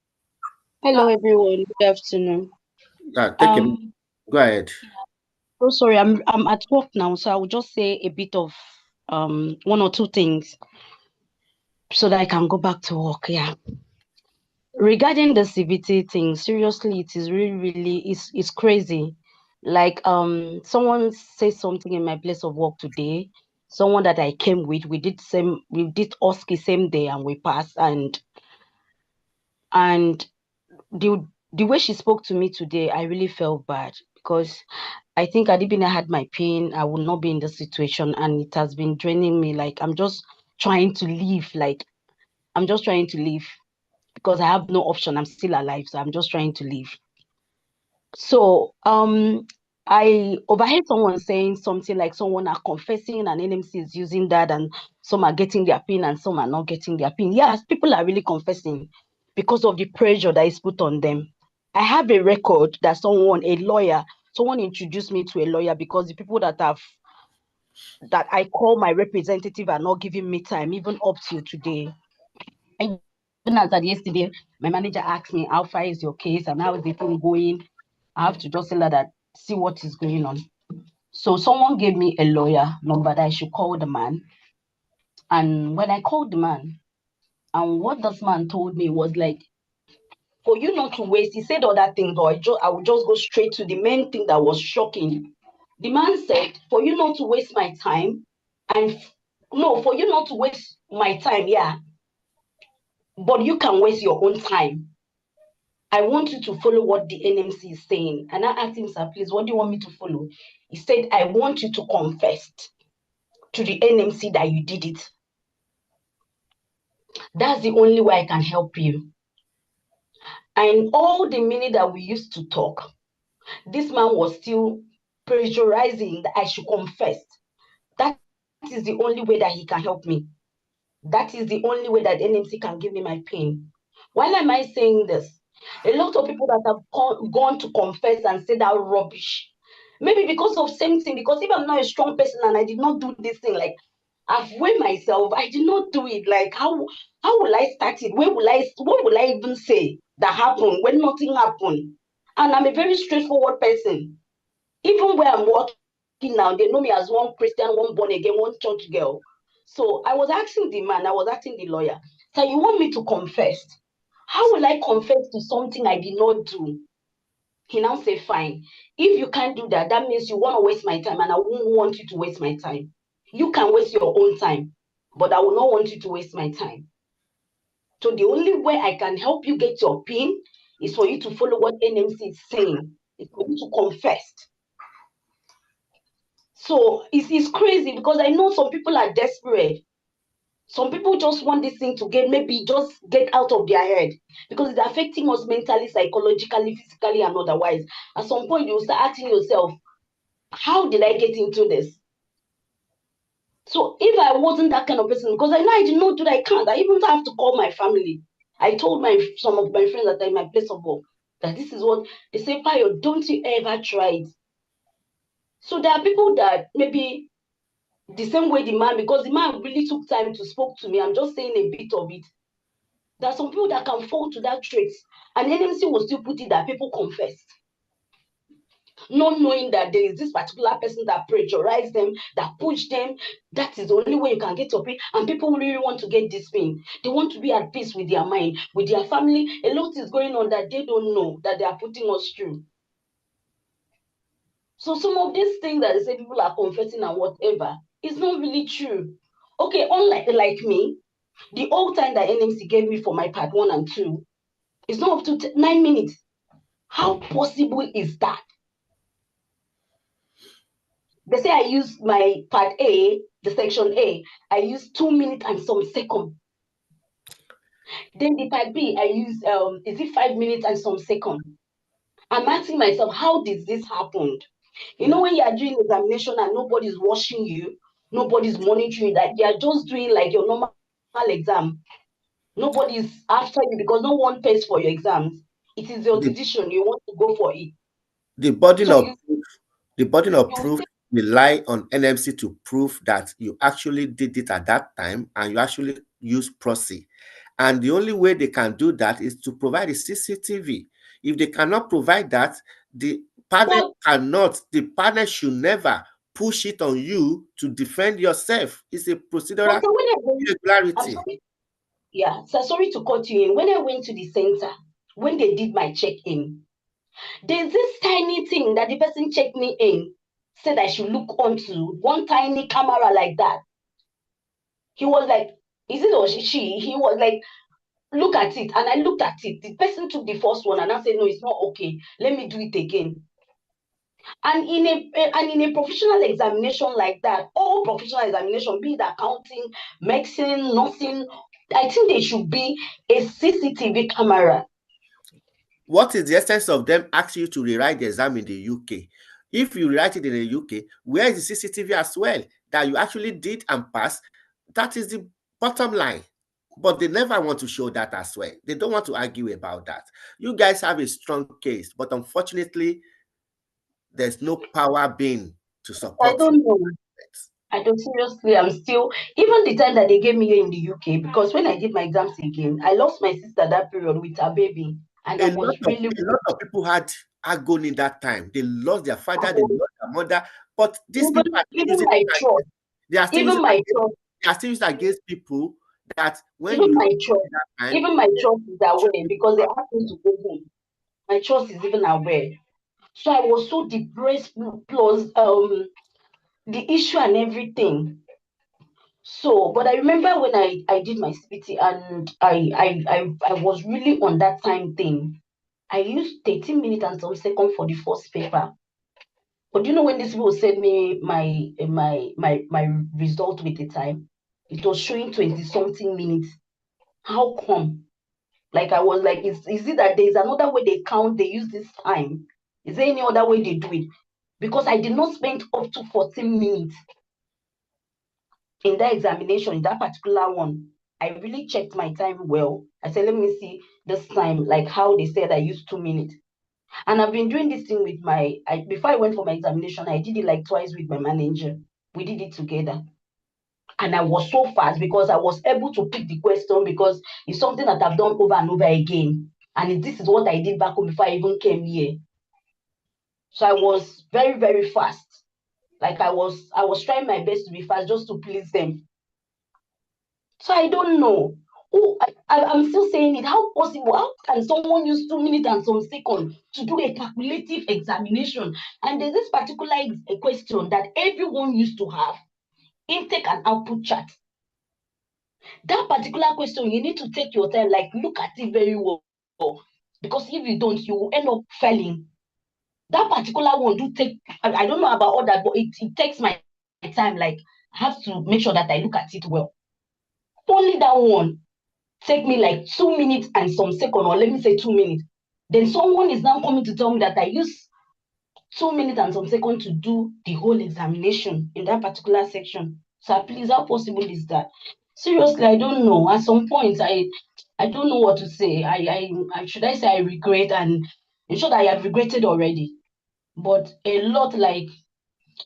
Hello, everyone. Good afternoon. Go ahead. Oh, sorry, I'm at work now, so I will just say a bit of one or two things so that I can go back to work. Yeah. Regarding the CBT thing, seriously, it is really it's crazy. Like someone said something in my place of work today. Someone that I came with, we did OSCE same day and we passed, and the way she spoke to me today, I really felt bad, because I think had it been I had my pain, I would not be in this situation, and it has been draining me. Like I'm just trying to leave. I'm just trying to leave because I have no option. I'm still alive, so I'm just trying to leave. So I overheard someone saying something like someone are confessing and NMC is using that, and some are getting their PIN and some are not getting their PIN. Yes, people are really confessing because of the pressure that is put on them. I have a record that someone introduced me to a lawyer because the people that I call my representative are not giving me time, even up till today. And even as at yesterday, my manager asked me, how far is your case and how is the thing going? I have to just tell her that, see what is going on. So someone gave me a lawyer number that I should call the man. And when I called the man, and what this man told me was like, for you not to waste, he said other things, but I would just go straight to the main thing that was shocking. The man said, for you not to waste my time, for you not to waste my time, yeah, but you can waste your own time. I want you to follow what the NMC is saying. And I asked him, sir, please, what do you want me to follow? He said, I want you to confess to the NMC that you did it. That's the only way I can help you. And all the minute that we used to talk, this man was still pressurizing that I should confess. That is the only way that he can help me. That is the only way that NMC can give me my pain. Why am I saying this? A lot of people that have gone to confess and say that rubbish. Maybe because of same thing, because if I'm not a strong person and I did not do this thing, like I've weighed myself, I did not do it. Like how will I start it? What will I even say that happened when nothing happened? And I'm a very straightforward person. Even where I'm working now, they know me as one Christian, one born again, one church girl. So I was asking the man, I was asking the lawyer, so you want me to confess? How will I confess to something I did not do? He now said, fine. If you can't do that, that means you want to waste my time, and I won't want you to waste my time. You can waste your own time, but I will not want you to waste my time. So the only way I can help you get your PIN is for you to follow what NMC is saying. It's for you to confess. So it's crazy because I know some people are desperate. Some people just want this thing to just get out of their head because it's affecting us mentally, psychologically, physically, and otherwise. At some point, you start asking yourself, how did I get into this? So if I wasn't that kind of person, because I know I did not do that, I can't. I even have to call my family. I told some of my friends that are in my place of work that this is what they say, Payo, don't you ever try it? So there are people that maybe the same way the man, because the man really took time to speak to me. I'm just saying a bit of it. There are some people that can fall to that trait, and NMC will still put it that people confess. Not knowing that there is this particular person that pressurized them, that pushed them. That is the only way you can get your pay. And people really want to get this pain. They want to be at peace with their mind, with their family. A lot is going on that they don't know that they are putting us through. So some of these things that they say people are confessing and whatever is not really true. Okay, unlike me, the old time that NMC gave me for my part 1 and 2 is not up to 9 minutes. How possible is that? They say I use my part A, the section A, I use 2 minutes and some seconds. Then the part B, I use, is it 5 minutes and some seconds? I'm asking myself, how did this happen? You know, when you are doing examination and nobody's watching you, nobody's monitoring that, you are just doing like your normal exam. Nobody's after you because no one pays for your exams. It is your decision. You want to go for it. The burden of proof rely on NMC to prove that you actually did it at that time and you actually use proxy. And the only way they can do that is to provide a CCTV. If they cannot provide that, the panel should never push it on you to defend yourself. It's a procedural irregularity. So sorry to cut you in. When I went to the center, when they did my check-in, there's this tiny thing that the person checked me in, said I should look onto, one tiny camera like that. He was like, is it or she? He was like, look at it. And I looked at it. The person took the first one and I said, no, it's not okay. Let me do it again. And in a professional examination like that, all professional examination, be it accounting, medicine, nursing, I think there should be a CCTV camera. What is the essence of them asking you to rewrite the exam in the UK? If you write it in the UK, where is the CCTV as well that you actually did and passed? That is the bottom line. But they never want to show that as well. They don't want to argue about that. You guys have a strong case, but unfortunately, there's no power being to support. I don't know. I don't, seriously, I'm still, even the time that they gave me here in the UK, because when I did my exams again, I lost my sister that period with her baby. And A lot of people had agony that time. They lost their father, they lost their mother. But these people are even my trust, they are still even my trust, they are still used against people that when even you my trust, even my trust is aware because they asked me to go home. My trust is even aware. So I was so depressed, plus the issue and everything. So, but I remember when I did my CBT and I was really on that time thing. I used 13 minutes and some seconds for the first paper. But do you know when these people sent me my result with the time? It was showing 20-something minutes. How come? Like I was like, is it that there's another way they count, they use this time? Is there any other way they do it? Because I did not spend up to 14 minutes in that examination, in that particular one. I really checked my time well. I said, let me see this time, like how they said I used 2 minutes. And I've been doing this thing with before I went for my examination, I did it like twice with my manager. We did it together. And I was so fast because I was able to pick the question because it's something that I've done over and over again. And this is what I did back home before I even came here. So I was very, very fast. Like I was trying my best to be fast just to please them. So I don't know. Oh, I'm still saying it. How possible? How can someone use 2 minutes and some seconds to do a calculative examination? And there's this particular question that everyone used to have, intake and output chart. That particular question, you need to take your time, like look at it very well. Because if you don't, you will end up failing. That particular one do take, I don't know about all that, but it takes my time. Like I have to make sure that I look at it well. Only that one take me like 2 minutes and some seconds, or let me say 2 minutes. Then someone is now coming to tell me that I use 2 minutes and some seconds to do the whole examination in that particular section. So please, how possible is that? Seriously, I don't know. At some point, I don't know what to say. I should I say I regret, and in short, I have regretted already. But a lot, like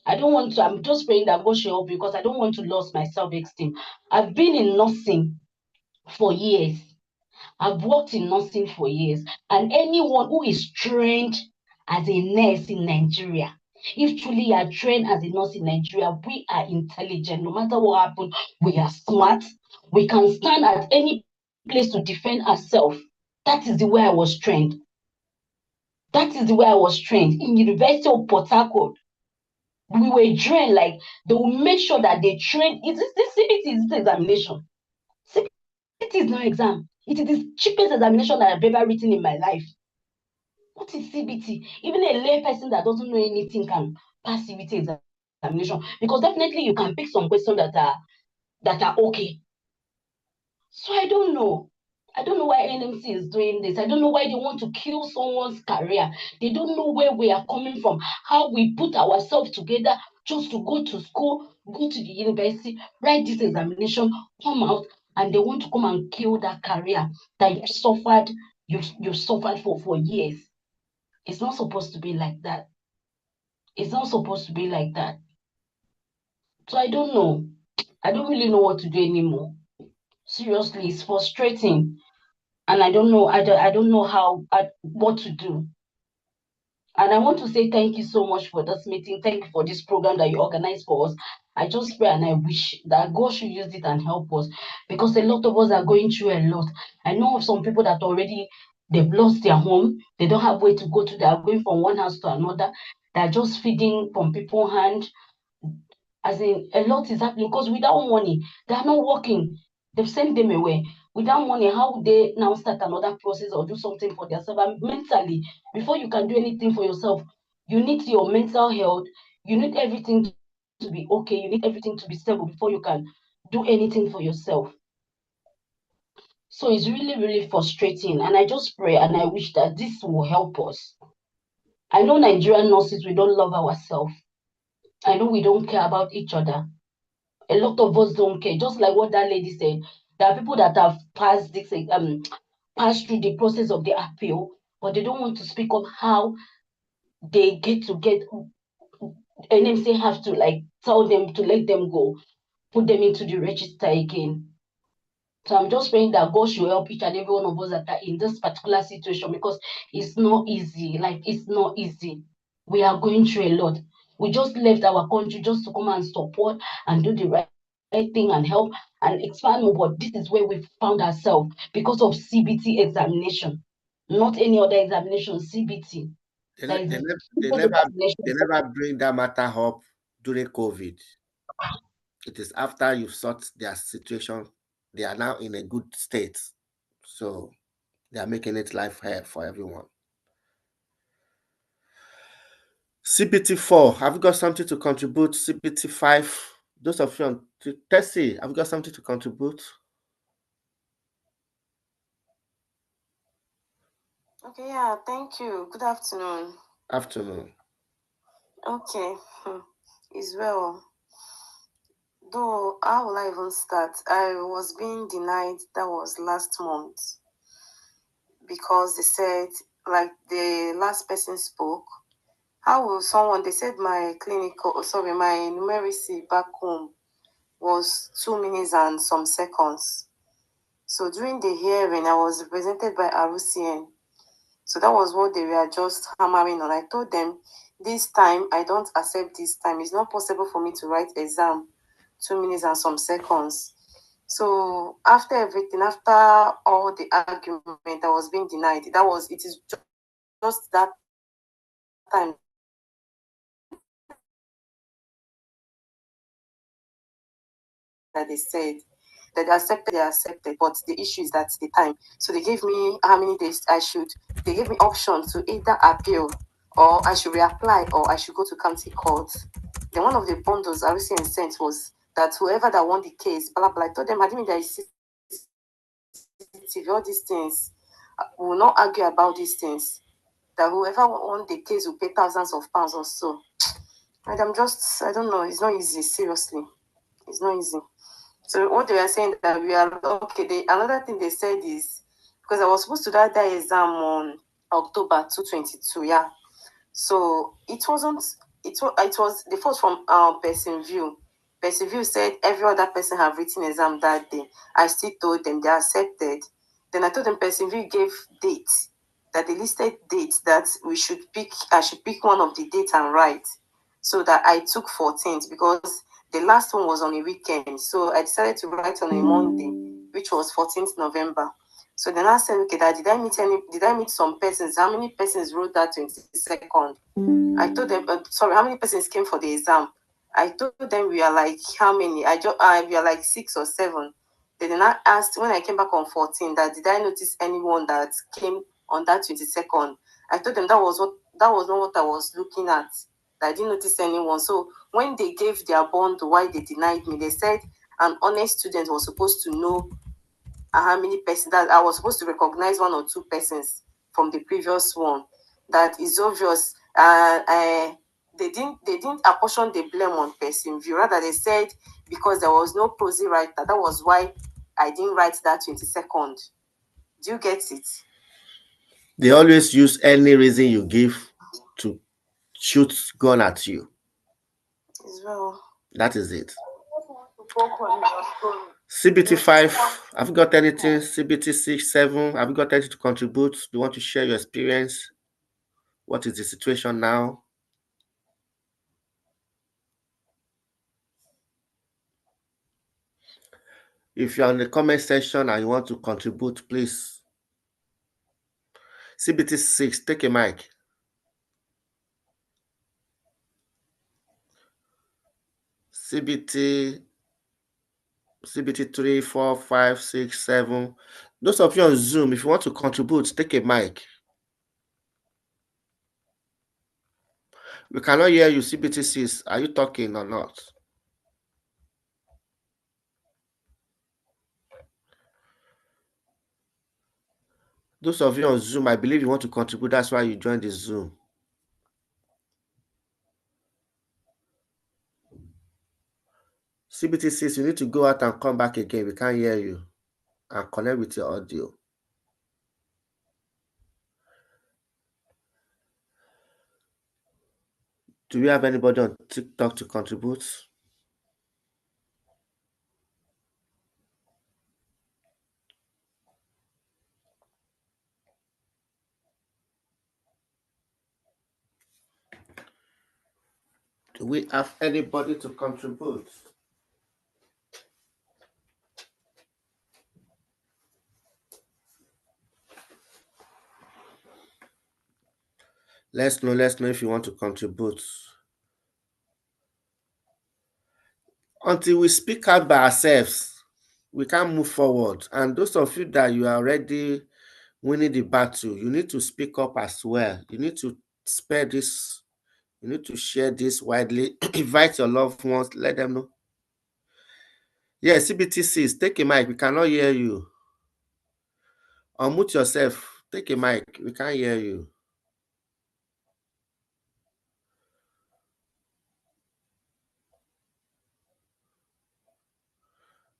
I don't want to. I'm just praying that God should help because I don't want to lose my self-esteem. I've been in nursing for years. I've worked in nursing for years, and anyone who is trained as a nurse in Nigeria, if truly you are trained as a nurse in Nigeria, we are intelligent. No matter what happens, we are smart. We can stand at any place to defend ourselves. That is the way I was trained. That is the way I was trained in University of Port Harcourt. We were trained like they will make sure that they train. This CBT is this examination. CBT is no exam. It is the cheapest examination that I've ever written in my life. What is CBT? Even a lay person that doesn't know anything can pass CBT examination because definitely you can pick some questions that are okay. So I don't know. I don't know why NMC is doing this. I don't know why they want to kill someone's career. They don't know where we are coming from, how we put ourselves together just to go to school, go to the university, write this examination, come out, and they want to come and kill that career that you've suffered for years. It's not supposed to be like that. It's not supposed to be like that. So I don't know. I don't really know what to do anymore. Seriously, it's frustrating. And I don't know, I don't know what to do. And I want to say thank you so much for this meeting. Thank you for this program that you organized for us. I just pray and I wish that God should use it and help us because a lot of us are going through a lot. I know of some people that already, they've lost their home. They don't have where to go to. They are going from one house to another. They're just feeding from people's hand. As in, a lot is happening because without money, they are not working. They've sent them away. Without money, how would they now start another process or do something for themselves? And mentally, before you can do anything for yourself, you need your mental health. You need everything to be okay. You need everything to be stable before you can do anything for yourself. So it's really, really frustrating. And I just pray and I wish that this will help us. I know Nigerian nurses, we don't love ourselves. I know we don't care about each other. A lot of us don't care. Just like what that lady said, there are people that have passed this, passed through the process of the appeal, but they don't want to speak up how they get NMC have to like tell them to let them go, put them into the register again. So I'm just praying that God should help each and every one of us that are in this particular situation, because it's not easy. Like, it's not easy. We are going through a lot. We just left our country just to come and support and do the right thing and help and expand more. But this is where we found ourselves because of CBT examination, not any other examination. CBT. They never bring that matter up during COVID. It is after you sort their situation, they are now in a good state. So they are making it life hard for everyone. CBT 4, have you got something to contribute? CBT 5, those of you on Tessie, have you got something to contribute? Okay, yeah, thank you. Good afternoon. Afternoon. Okay, as well. Though, how will I even start? I was being denied, that was last month, because they said, like the last person spoke, how will someone, they said my my numeracy back home was 2 minutes and some seconds. So during the hearing, I was represented by RUCN. So that was what they were just hammering on. I told them, this time, I don't accept this time. It's not possible for me to write exam 2 minutes and some seconds. So after everything, after all the argument, I was being denied. It is just that time that they said that they accepted, but the issue is that the time. So they gave me how many days they gave me option to either appeal, or I should reapply, or I should go to county court. Then one of the bundles I received sent was that whoever that won the case, blah blah. I told them, I didn't there is all these things. We will not argue about these things. That whoever won the case will pay thousands of pounds or so. And I don't know, it's not easy, seriously. It's not easy. So what they were saying that we are okay. Another thing they said is, because I was supposed to do that exam on October 2022, yeah. So it was the first from Person View. Person View said every other person have written exam that day. I still told them they accepted. Then I told them Person View gave dates, that they listed dates that I should pick one of the dates and write. So that I took 14th, because the last one was on a weekend. So I decided to write on a Monday, which was 14th November. So then I said, okay, did I meet some persons? How many persons wrote that 22nd? I told them, how many persons came for the exam? I told them we are like, how many? We are like 6 or 7. Then I asked, when I came back on 14, that did I notice anyone that came on that 22nd? I told them that was not what I was looking at. I didn't notice anyone. So when they gave their bond, why they denied me, they said an honest student was supposed to know how many persons, that I was supposed to recognize 1 or 2 persons from the previous one. That is obvious. They didn't apportion the blame on Person View. Rather, they said because there was no proxy writer, that was why I didn't write that 22nd. Do you get it? They always use any reason you give to shoot gun at you. As well. That is it. CBT 5, have you got anything? CBT 6, 7, have you got anything to contribute? Do you want to share your experience? What is the situation now? If you're in the comment section and you want to contribute, please. CBT 6, take a mic. CBT 3, 4, 5, 6, 7. Those of you on Zoom, if you want to contribute, take a mic. We cannot hear you, CBT 6. Are you talking or not? Those of you on Zoom, I believe you want to contribute. That's why you joined the Zoom. CBT says you need to go out and come back again. We can't hear you. And connect with your audio. Do we have anybody on TikTok to contribute? Do we have anybody to contribute? Let's know if you want to contribute. Until we speak out by ourselves, we can't move forward. And those of you that you are already winning the battle, you need to speak up as well. You need to spread this. You need to share this widely. Invite your loved ones. Let them know. Yeah, CBTCs, take a mic. We cannot hear you. Unmute yourself. Take a mic. We can't hear you.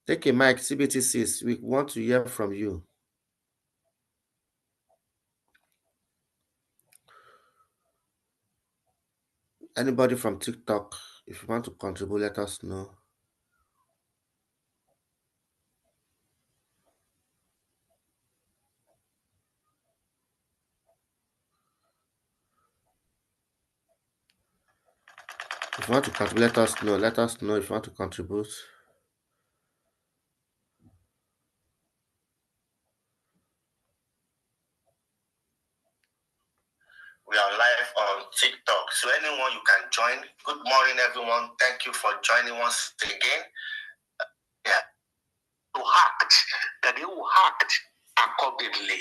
Take a mic, CBTCs. We want to hear from you. Anybody from TikTok, if you want to contribute, let us know. If you want to contribute, let us know. Let us know if you want to contribute. We are live on TikTok, so anyone you can join. Good morning, everyone. Thank you for joining us again. Yeah, to act, that they will act accordingly.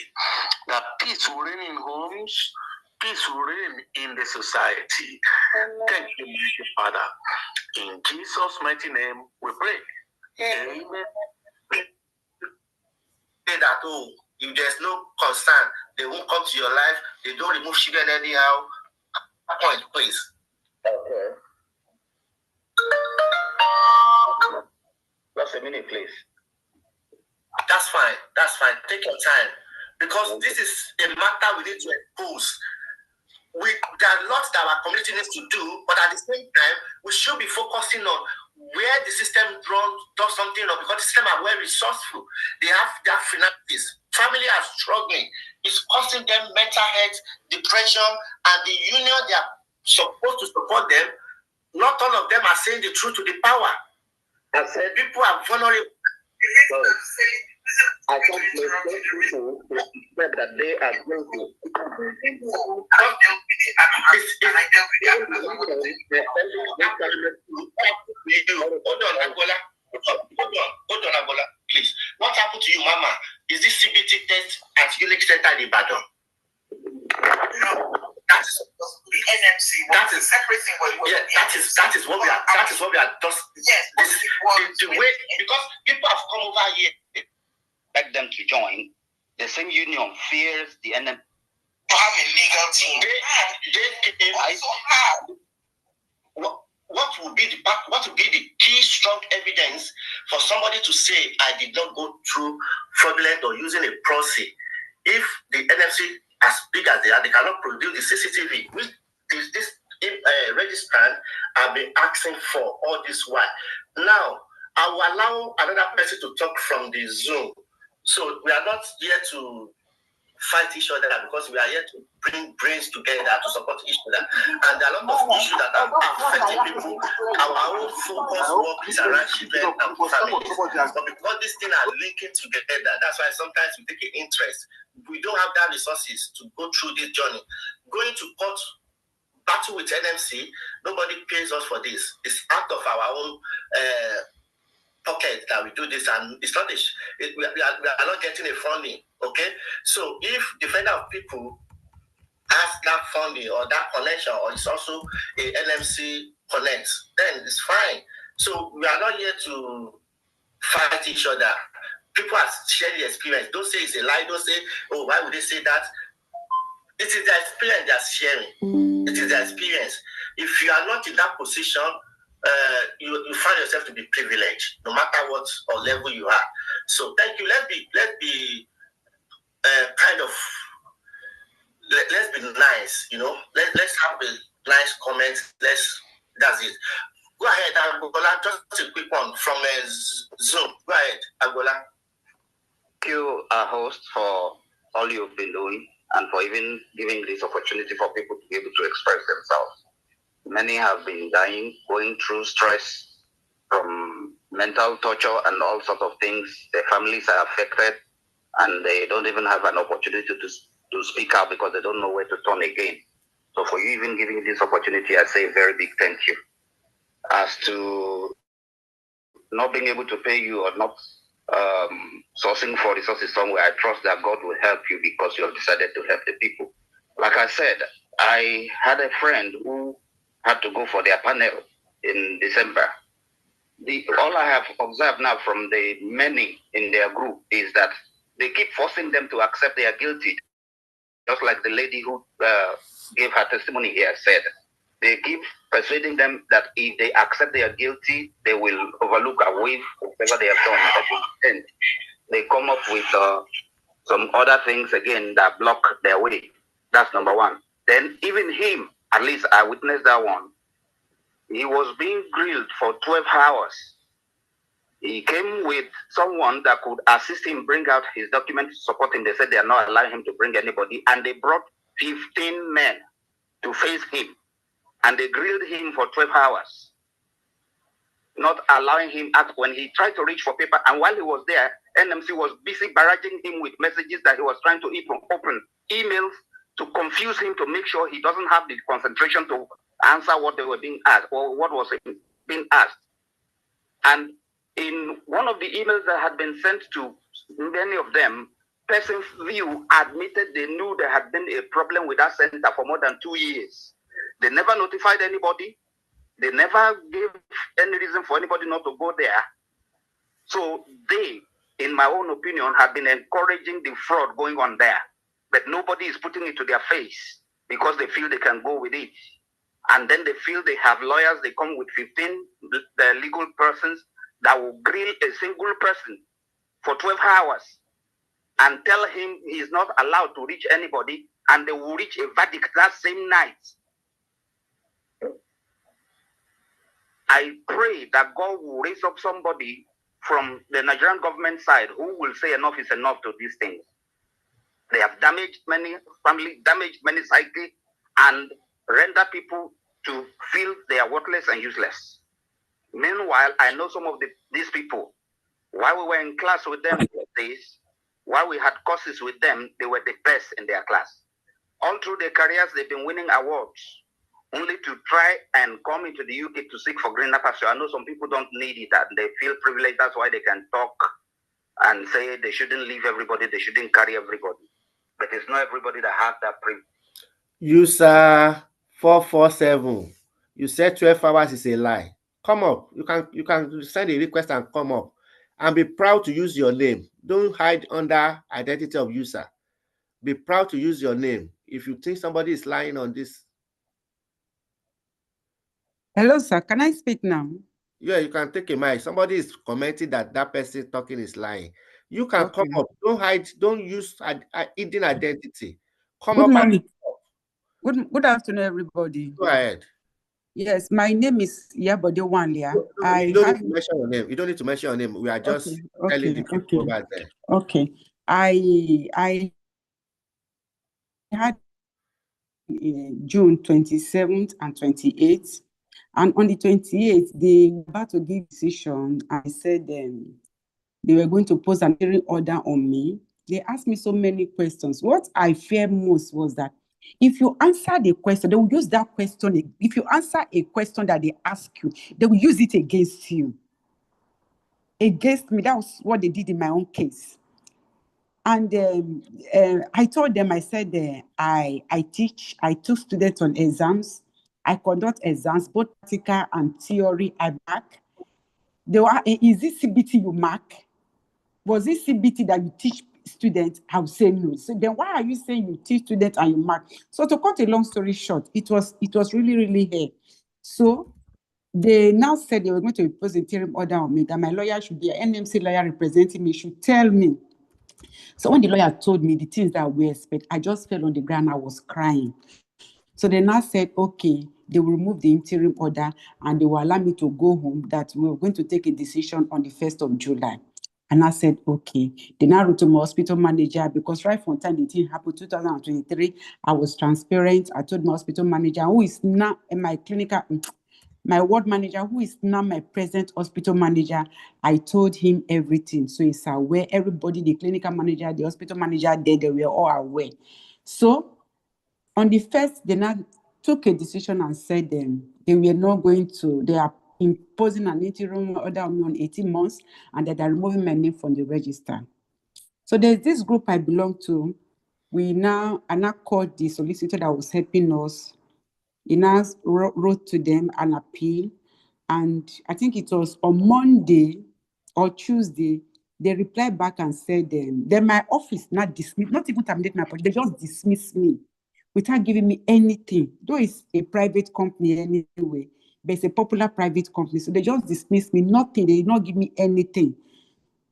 That peace will reign in homes, peace will reign in the society. Thank you, mighty Father. In Jesus' mighty name, we pray. Amen. Say that, oh, if there's no concern, they won't come to your life. They don't remove children anyhow. Point, please. Okay. Just a minute, please. That's fine. That's fine. Take your time. Because this is a matter we need to expose. There are lots that our community needs to do, but at the same time, we should be focusing on where the system does something, or because the system are very resourceful. They have their finances. Family are struggling. It's costing them mental health, depression, and the union they are supposed to support them. Not all of them are saying the truth to the power. I said people are vulnerable. I can't make people that they are going to. Hold on, Agola, please. What happened to you, Mama? Is this CBT test at Unix Center in Ibadan? No. That's the NMC. That's a separate thing. Yeah, that is what we are. That is what we are just. Yes. The way, because people have come over here. Beg them to join. The same union fears the NMC. To have a legal team. What would be the key strong evidence for somebody to say I did not go through fraudulent or using a proxy? If the NMC, as big as they are, they cannot produce the CCTV, which this registrant have been asking for all this while. Now, I will allow another person to talk from the Zoom. So we are not here to fight each other, because we are here to bring brains together to support each other. And there are a lot of issues that are affecting people. Our own focus work is around children and families. But because these things are linking together, that's why sometimes we take an interest. We don't have that resources to go through this journey. Going to court, battle with NMC, nobody pays us for this. It's out of our own pocket that we do this, and it's not we are not getting a funding. Okay, so if defender of people has that funding or that connection, or it's also a NMC connect, then it's fine. So we are not here to fight each other. People are sharing the experience. Don't say it's a lie. Don't say, oh, why would they say that? It is their experience they are sharing. It is their experience. If you are not in that position, you find yourself to be privileged, no matter what or level you are. So thank you. Let's be kind of let's be nice. Let's have a nice comment. That's it. Go ahead, Angola. Just a quick one from Zoom. Go ahead, Angola. Thank you, host, for all you've been doing and for even giving this opportunity for people to be able to express themselves. Many have been dying, going through stress from mental torture and all sorts of things. Their families are affected and they don't even have an opportunity to speak out because they don't know where to turn again. So for you even giving this opportunity, I say a very big thank you. As to not being able to pay you or not sourcing for resources somewhere, I trust that God will help you because you have decided to help the people. Like I said, I had a friend who had to go for their panel in December. All I have observed now from the many in their group is that they keep forcing them to accept they are guilty. Just like the lady who gave her testimony here said, they keep persuading them that if they accept they are guilty, they will overlook or waive whatever they have done. And they come up with some other things again that block their way. That's number one. Then even him, at least I witnessed that one, he was being grilled for 12 hours. He came with someone that could assist him bring out his documents to support him. They said they are not allowing him to bring anybody. And they brought 15 men to face him. And they grilled him for 12 hours, not allowing him out when he tried to reach for paper. And while he was there, NMC was busy barraging him with messages that he was trying to even open emails to confuse him, to make sure he doesn't have the concentration to answer what they were being asked or what was being asked. And in one of the emails that had been sent to many of them, Person's View admitted they knew there had been a problem with that center for more than 2 years. They never notified anybody. They never gave any reason for anybody not to go there. So they, in my own opinion, have been encouraging the fraud going on there. But nobody is putting it to their face because they feel they can go with it. And then they feel they have lawyers. They come with 15 legal persons that will grill a single person for 12 hours and tell him he is not allowed to reach anybody, and they will reach a verdict that same night. I pray that God will raise up somebody from the Nigerian government side who will say enough is enough to these things. They have damaged many families, damaged many psyche, and render people to feel they are worthless and useless. Meanwhile, I know some of these people. While we were in class with them these days, while we had courses with them, they were the best in their class. All through their careers, they've been winning awards, only to try and come into the UK to seek for greener pasture. I know some people don't need it and they feel privileged. That's why they can talk and say they shouldn't leave everybody, they shouldn't carry everybody. But it's not everybody that has that privilege. User 447, you said 12 hours is a lie. Come up. You can send a request and come up. And be proud to use your name. Don't hide under identity of user. Be proud to use your name. If you think somebody is lying on this. Hello, sir. Can I speak now? Yeah, you can take a mic. Somebody is commenting that that person talking is lying. You can come up. Don't hide. Don't use hidden identity. Come up. Morning. Good afternoon, everybody. Go ahead. Yes, my name is Yabode Wanlia. You don't need to mention your name. You don't need to mention your name. We are just telling the people about that. Okay. I had June 27th and 28th. And on the 28th, they were about to give decision. I said they were going to pose an hearing order on me. They asked me so many questions. What I fear most was that if you answer the question, they will use that question. If you answer a question that they ask you, they will use it against you. Against me. That was what they did in my own case. And I told them, I said, I took students on exams. I conduct exams, both practical and theory. I mark. Is this CBT you mark? Was it CBT that you teach students? I would say no. So then why are you saying you teach students and you mark? So to cut a long story short, it was really, really hard. So they now said they were going to impose a interim order on me, that my lawyer should be an NMC lawyer representing me, should tell me. So when the lawyer told me the things that we expect, I just fell on the ground. I was crying. So they now said, okay, they will remove the interim order and they will allow me to go home, that we were going to take a decision on the 1st of July. And I said, okay. They now wrote to my hospital manager, because right from the time the thing happened, 2023, I was transparent. I told my hospital manager, who is now in my clinical, my ward manager, who is now my present hospital manager, I told him everything. So he's aware, everybody, the clinical manager, the hospital manager, they were all aware. So on the 1st, they now took a decision and said they were not going to, they are imposing an interim order on me on 18 months, and that they're removing my name from the register. So there's this group I belong to. I now called the solicitor that was helping us. He now wrote to them an appeal. And I think it was on Monday or Tuesday, they replied back and said, then my office not dismissed, not even terminate my appointment, they just dismissed me without giving me anything. Though it's a private company anyway, but it's a popular private company. So they just dismissed me, nothing, they did not give me anything.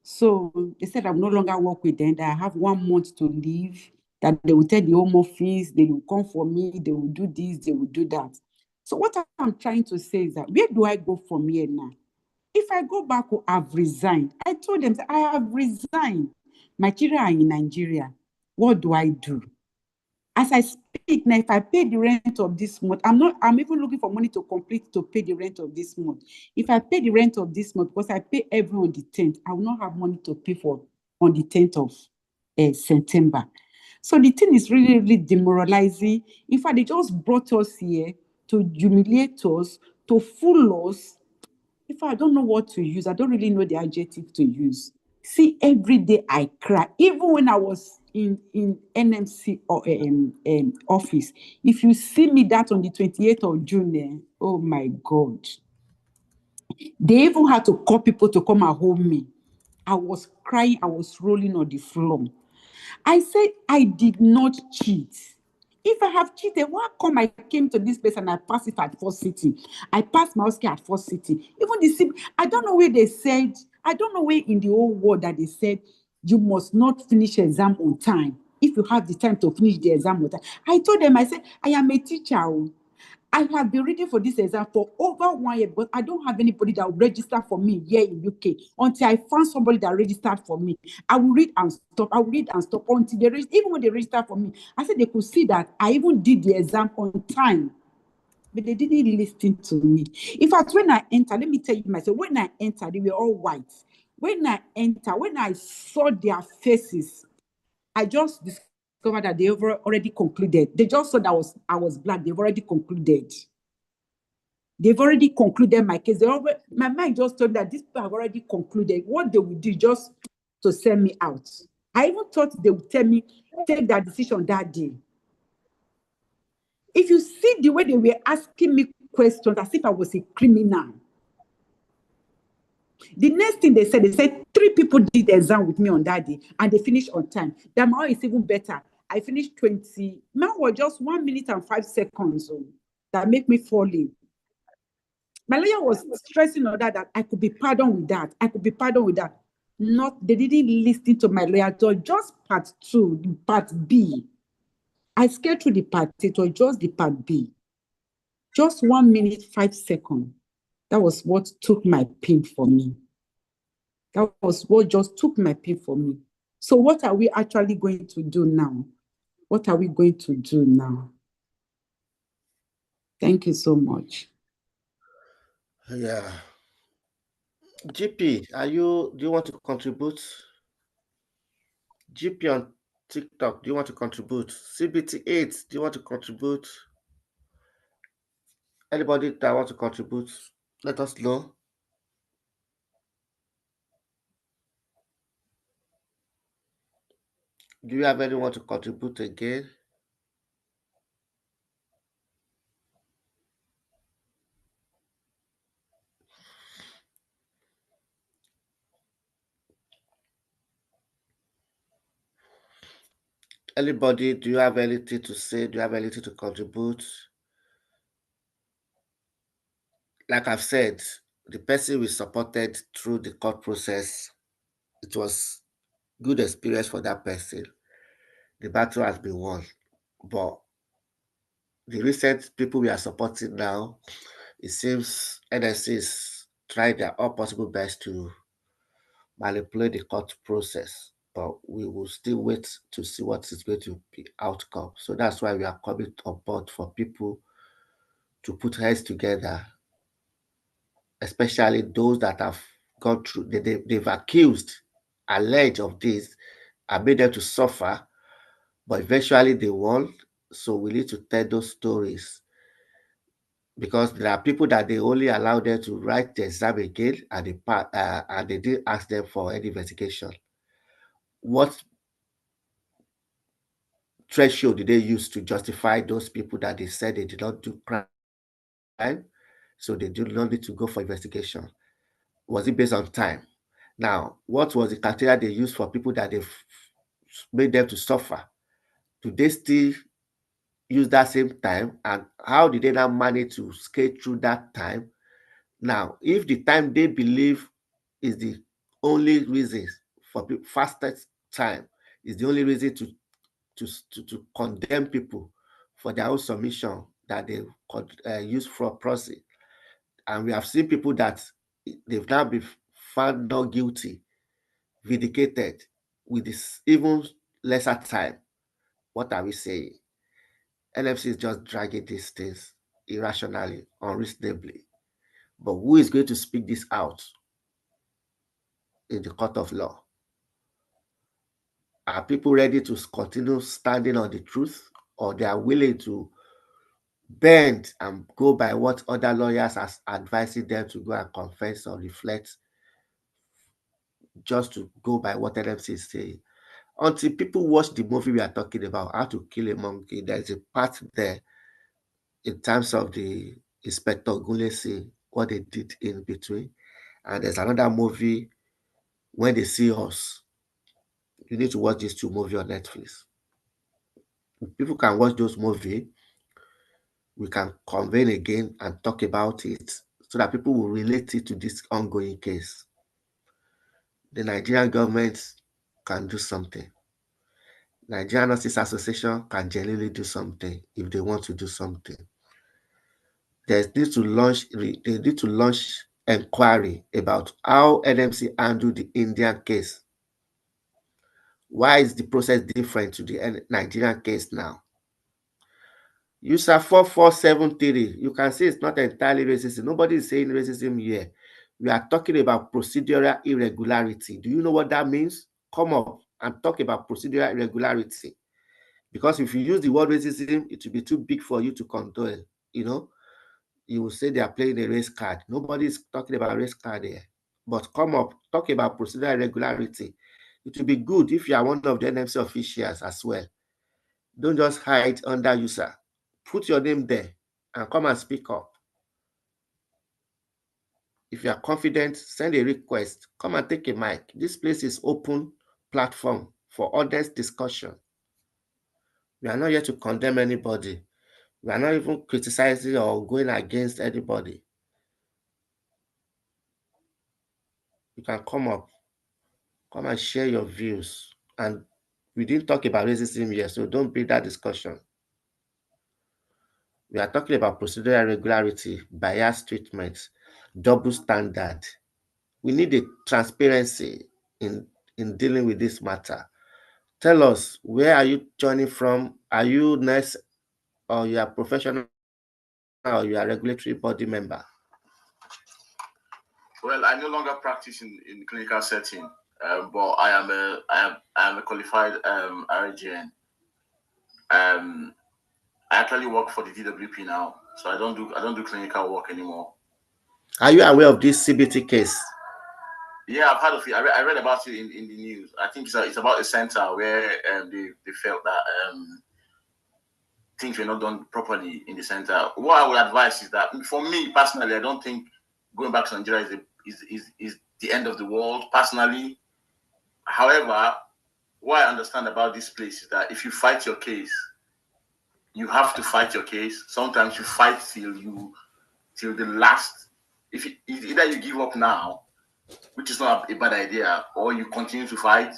So they said I will no longer work with them, that I have 1 month to leave, that they will tell the home office, they will come for me, they will do this, they will do that. So what I'm trying to say is that, where do I go from here now? If I go back, I've resigned. I told them, I have resigned. My children are in Nigeria. What do I do? As I speak now, if I pay the rent of this month, I'm even looking for money to pay the rent of this month. If I pay the rent of this month, because I pay every on the 10th, I will not have money to pay for on the 10th of September. So the thing is really, really demoralizing. In fact, they just brought us here to humiliate us, to fool us. If I don't know what to use, I don't really know the adjective to use. See, every day I cry, even when I was in NMC or office. If you see me that on the 28th of June, oh my God. They even had to call people to come and hold me. I was crying, I was rolling on the floor. I said, I did not cheat. If I have cheated, why come I came to this place and I passed it at first sitting? I passed my Oscar at first sitting. Even I don't know where they said, I don't know where in the whole world that they said you must not finish exam on time. If you have the time to finish the exam on time. I told them, I said, I am a teacher. I have been reading for this exam for over 1 year, but I don't have anybody that will register for me here in UK until I found somebody that registered for me. I will read and stop. I will read and stop until they register. Even when they register for me, I said they could see that I even did the exam on time, but they didn't listen to me. In fact, when I entered, let me tell you myself, when I entered, they were all white. When I entered, when I saw their faces, I just discovered that they already concluded. They just saw that I was black. They've already concluded. They've already concluded my case. My mind just told me that these people have already concluded. What they would do just to send me out. I even thought they would tell me, take that decision that day. If you see the way they were asking me questions as if I was a criminal. The next thing they said 3 people did the exam with me on that day and they finished on time. That my is even better. I finished 20. Mine was just 1 minute and 5 seconds that make me fall in. My lawyer was stressing on that I could be pardoned with that. I could be pardoned with that. They didn't listen to my lawyer. So just part 2, part B. I scaled through the part A, or just the part B. Just 1 minute, 5 seconds. That was what took my pain for me. That was what just took my pain for me. So what are we actually going to do now? What are we going to do now? Thank you so much. Yeah. GP, do you want to contribute? GP on TikTok, do you want to contribute? CBT 8, do you want to contribute? Anybody that wants to contribute, let us know. Do you have anyone to contribute again? Anybody, do you have anything to say? Do you have anything to contribute? like I've said, the person we supported through the court process, it was good experience for that person. The battle has been won. But the recent people we are supporting now, it seems NSC is trying their all possible best to manipulate the court process. But we will still wait to see what is going to be outcome. So that's why we are coming on board for people to put heads together, especially those that have gone through, they've accused, alleged of this, and made them to suffer, but eventually they won. So we need to tell those stories, because there are people that they only allow them to write the exam again, and they didn't ask them for any investigation. What threshold did they use to justify those people that they said they did not do crime, so they do not need to go for investigation? Was it based on time? Now, what was the criteria they used for people that they've made them to suffer? Do they still use that same time? And how did they now manage to skate through that time? Now, if the time they believe is the only reason for fastest time, is the only reason to condemn people for their own submission that they could use for proxy, and we have seen people that they've now been found not guilty, vindicated with this even lesser time. What are we saying? NMC is just dragging these things irrationally, unreasonably. But who is going to speak this out in the court of law? Are people ready to continue standing on the truth, or they are willing to bend and go by what other lawyers are advising them to go and confess or reflect, just to go by what NMC is saying? Until people watch the movie we are talking about, How to Kill a Monkey, there's a part there in terms of the Inspector Gulesi, what they did in between. And there's another movie, When They See Us. You need to watch these two movies on Netflix. If people can watch those movies, we can convene again and talk about it so that people will relate it to this ongoing case. The Nigerian government can do something. Nigerian Nurses Association can genuinely do something if they want to do something. They need to launch inquiry about how NMC handled the Indian case. Why is the process different to the Nigerian case now? User 4473, you can see it's not entirely racism. Nobody is saying racism here. We are talking about procedural irregularity. Do you know what that means? Come up and talk about procedural irregularity. Because if you use the word racism, it will be too big for you to condone. You will say they are playing a race card. Nobody is talking about race card here. But come up, talk about procedural irregularity. It will be good if you are one of the NMC officials as well. Don't just hide under user. Put your name there and come and speak up. If you are confident, send a request. Come and take a mic. This place is open platform for honest discussion. We are not here to condemn anybody. We are not even criticizing or going against anybody. You can come up, come and share your views. And we didn't talk about racism yet, so don't bring that discussion. We are talking about procedural irregularity, biased treatment, double standard. We need a transparency in dealing with this matter. Tell us, where are you joining from? Are you nurse, or you are professional, or you are regulatory body member? Well, I no longer practice in clinical setting, but I am a qualified RGN. I actually work for the DWP now, so I don't do clinical work anymore. Are you aware of this CBT case? Yeah, I've heard of it. I read about it in the news. I think it's about a center where they felt that things were not done properly in the center. What I would advise is that, for me personally, I don't think going back to Nigeria is the end of the world, personally. However, what I understand about this place is that if you fight your case, you have to fight your case. Sometimes you fight till the last either you give up now, which is not a bad idea, or you continue to fight.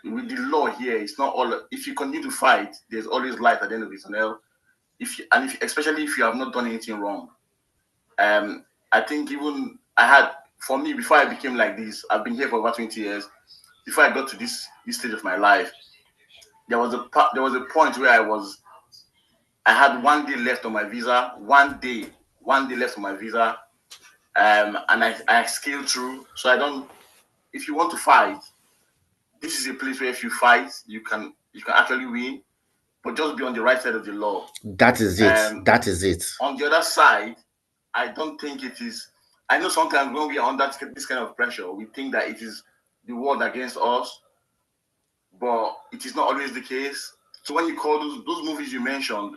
With the law here, it's not all. If you continue to fight, there's always light at the end of the tunnel. Especially if you have not done anything wrong. I think even for me, before I became like this, I've been here for over 20 years. Before I got to this stage of my life, there was a point where I had 1 day left on my visa. 1 day left on my visa, and I scaled through. So if you want to fight, this is a place where if you fight, you can actually win, but just be on the right side of the law. That is it. That is it. On the other side, I don't think it is. I know sometimes when we are under this kind of pressure, we think that it is the world against us, but it is not always the case. So when you call those movies you mentioned,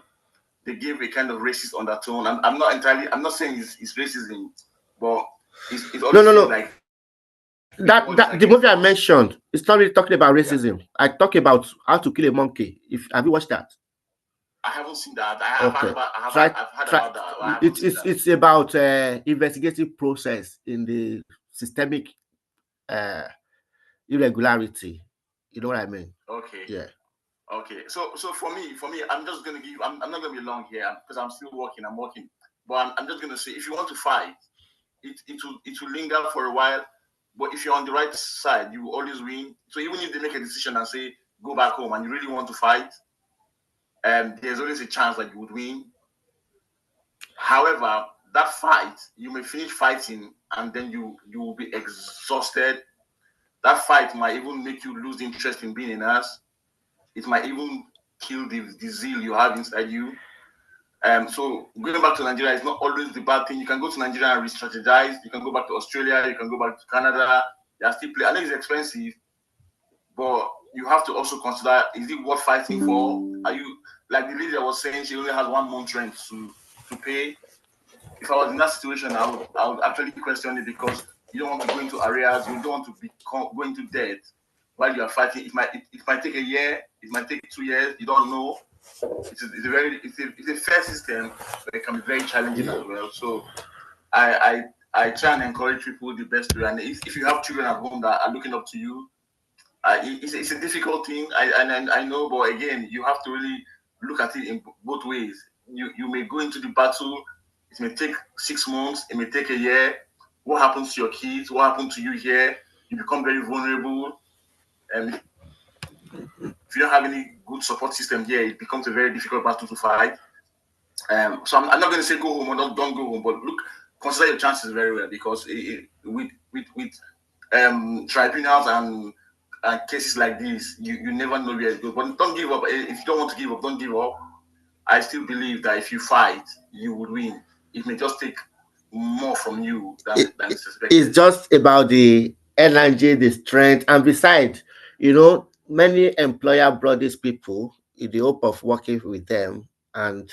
they give a kind of racist undertone. I'm not saying it's racism, but it's always no. like that the movie I mentioned, it's not really talking about racism. Yeah. I talk about How to Kill a Monkey. Have you watched that? I haven't seen that. I've heard about that. It's about investigative process in the systemic irregularity. You know what I mean? Okay. Yeah. Okay. So for me, I'm just gonna give. I'm not gonna be long here because I'm still working. I'm working, but I'm just gonna say, if you want to fight, it will linger for a while. But if you're on the right side, you will always win. So even if they make a decision and say go back home, and you really want to fight, there's always a chance that you would win. However, that fight, you may finish fighting and then you will be exhausted. That fight might even make you lose interest in being a nurse. It might even kill the zeal you have inside you. So going back to Nigeria is not always the bad thing. You can go to Nigeria and re-strategize. You can go back to Australia. You can go back to Canada. They are still I know it's expensive, but you have to also consider, is it worth fighting for? Are you, like the lady was saying, she only has 1 month rent to pay. If I was in that situation, I would actually question it, because you don't want to go into arrears. You don't want to go into debt while you are fighting. It might take a year. It might take 2 years. You don't know. It's a fair system, but it can be very challenging as well. So I try and encourage people the best way. And if you have children at home that are looking up to you, it's a difficult thing. I know, but again, you have to really look at it in both ways. You may go into the battle. It may take 6 months. It may take a year. What happens to your kids? What happened to you here? You become very vulnerable. And if you don't have any good support system here, it becomes a very difficult battle to fight. So I'm not going to say go home or don't go home, but consider your chances very well, because with tribunals and cases like this, you never know where it goes. But don't give up. If you don't want to give up, don't give up. I still believe that if you fight, you would win. It may just take more from you than suspected. It's just about the energy, the strength, and besides, many employer brought these people in the hope of working with them, and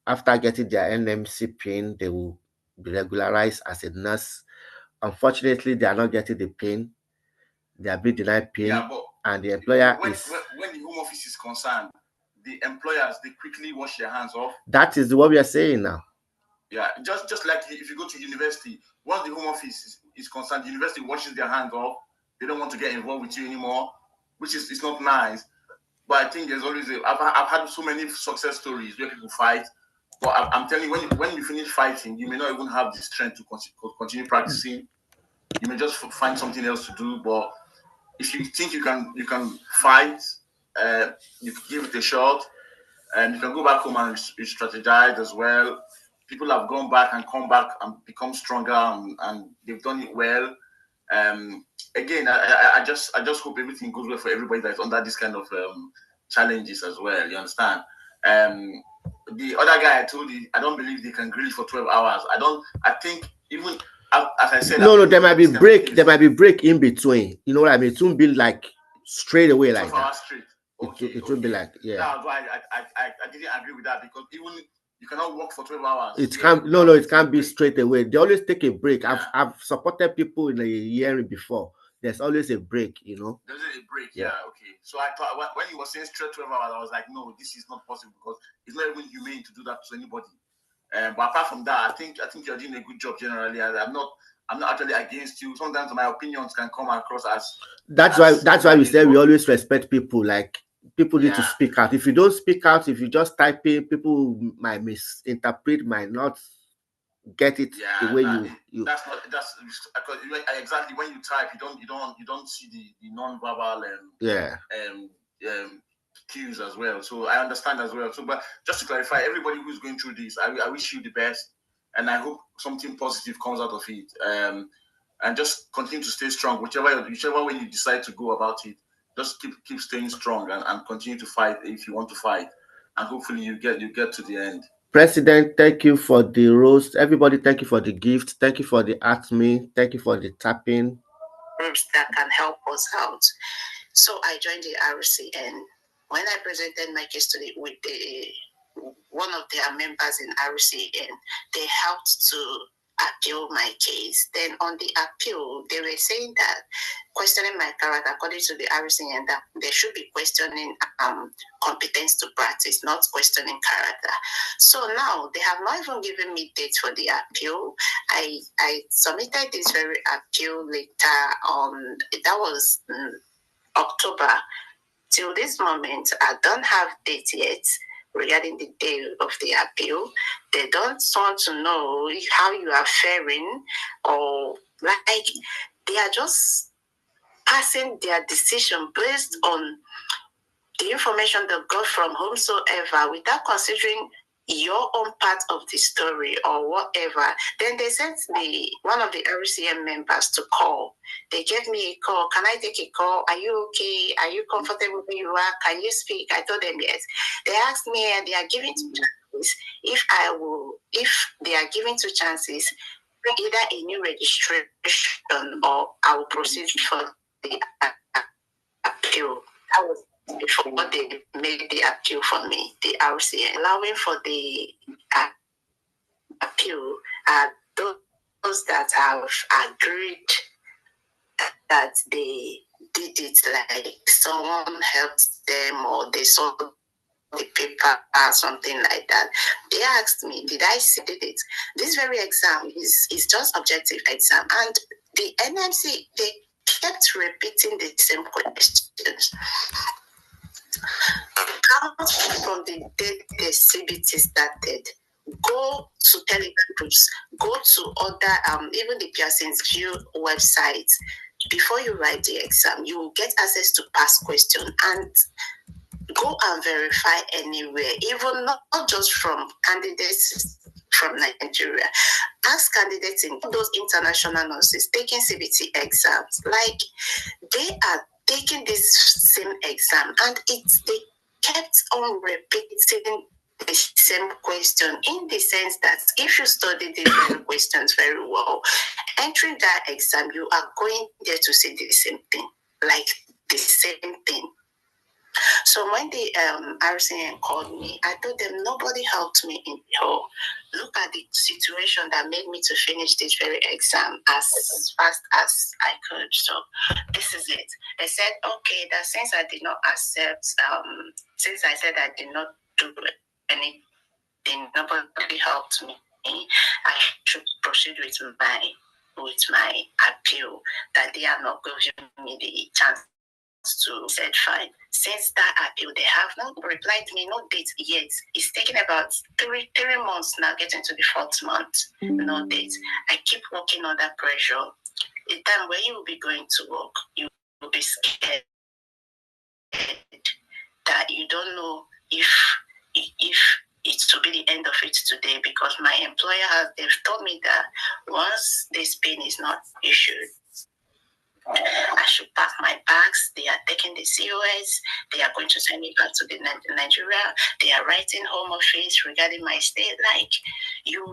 after getting their NMC pin, they will be regularized as a nurse. Unfortunately, they are not getting the pin. They are being denied pin, and the employer when the home office is concerned, the employers, they quickly wash their hands off. That is what we are saying now. Yeah, just like if you go to university, once the home office is concerned, the university washes their hands off. They don't want to get involved with you anymore, which is not nice. But I think there's always I've had so many success stories where people fight. But I'm telling you, when you finish fighting, you may not even have the strength to continue practicing. You may just find something else to do. But if you think you can fight, you can give it a shot, and you can go back home and strategize as well. People have gone back and come back and become stronger, and they've done it well. Again, I just hope everything goes well for everybody that's under this kind of challenges as well. You understand? The other guy I told you, I don't believe they can grill for 12 hours. I think even as I said. No, there might be break. There might be break in between. You know what I mean? It won't be like straight away like that. Straight. It will be like, yeah. That's why I didn't agree with that, because even you cannot work for 12 hours. It can't be straight away. They always take a break. Yeah. I've supported people in a year before. There's always a break, There's a break, yeah. Okay. So I thought when he was saying straight 12 hours, I was like, no, this is not possible, because it's not even humane to do that to anybody. But apart from that, I think you're doing a good job generally. I'm not actually against you. Sometimes my opinions can come across as that's why we say we always respect people. Like, people need to speak out. If you don't speak out, if you just type in, people might misinterpret, might not get it the way you. That's exactly when you type, you don't see the non-verbal cues as well. So I understand as well. So, but just to clarify, everybody who's going through this, I wish you the best, and I hope something positive comes out of it. And just continue to stay strong, whichever way you decide to go about it. Just keep staying strong and continue to fight if you want to fight, and hopefully you get to the end. President, thank you for the roast. Everybody, thank you for the gift. Thank you for the ATME. Thank you for the tapping. Groups that can help us out. So I joined the RC, and when I presented my case to with one of their members in RC, and they helped to appeal my case. Then on the appeal, they were saying that questioning my character, according to the RC, and that they should be questioning competence to practice, not questioning character. So now they have not even given me dates for the appeal. I submitted this very appeal later on, that was October. Till this moment, I don't have date yet regarding the day of the appeal. They don't want to know how you are faring, or like they are just passing their decision based on the information they got from whomsoever without considering your own part of the story or whatever. Then they sent one of the RCM members to call. They gave me a call. Can I take a call? Are you okay? Are you comfortable where you are? Can you speak? I told them yes. They asked me, and they are giving two chances. If they are giving two chances, either a new registration or I will proceed for the appeal. That was before they made the appeal for me, the RCN. Allowing for the appeal are those that have agreed that they did it, like someone helped them or they saw the paper or something like that. They asked me, did I see it? This very exam is just objective exam, and the NMC, they kept repeating the same questions. From the day the CBT started, go to Telegram groups, go to other, even the Pearson's View websites. Before you write the exam, you will get access to past questions, and go and verify anywhere, even not just from candidates from Nigeria. Ask candidates in those international nurses taking CBT exams, like they are taking this same exam, and they kept on repeating the same question, in the sense that if you study these questions very well, entering that exam, you are going there to see the same thing, like the same thing. So when the RCN called me, I told them nobody helped me in the whole. Look at the situation that made me to finish this very exam as fast as I could. So this is it. They said, okay, that since I did not accept, since I said I did not do anything, nobody helped me, I should proceed with my appeal, that they are not giving me the chance to said fine. Since that appeal, they have not replied to me, no date yet. It's taking about three months now, getting to the fourth month, no date. I keep working under pressure. The time where you will be going to work, you will be scared that you don't know if it's to be the end of it today, because my employer they've told me that once this pin is not issued, I should pack my bags. They are taking the COS. They are going to send me back to Nigeria. They are writing home office regarding my state. Like you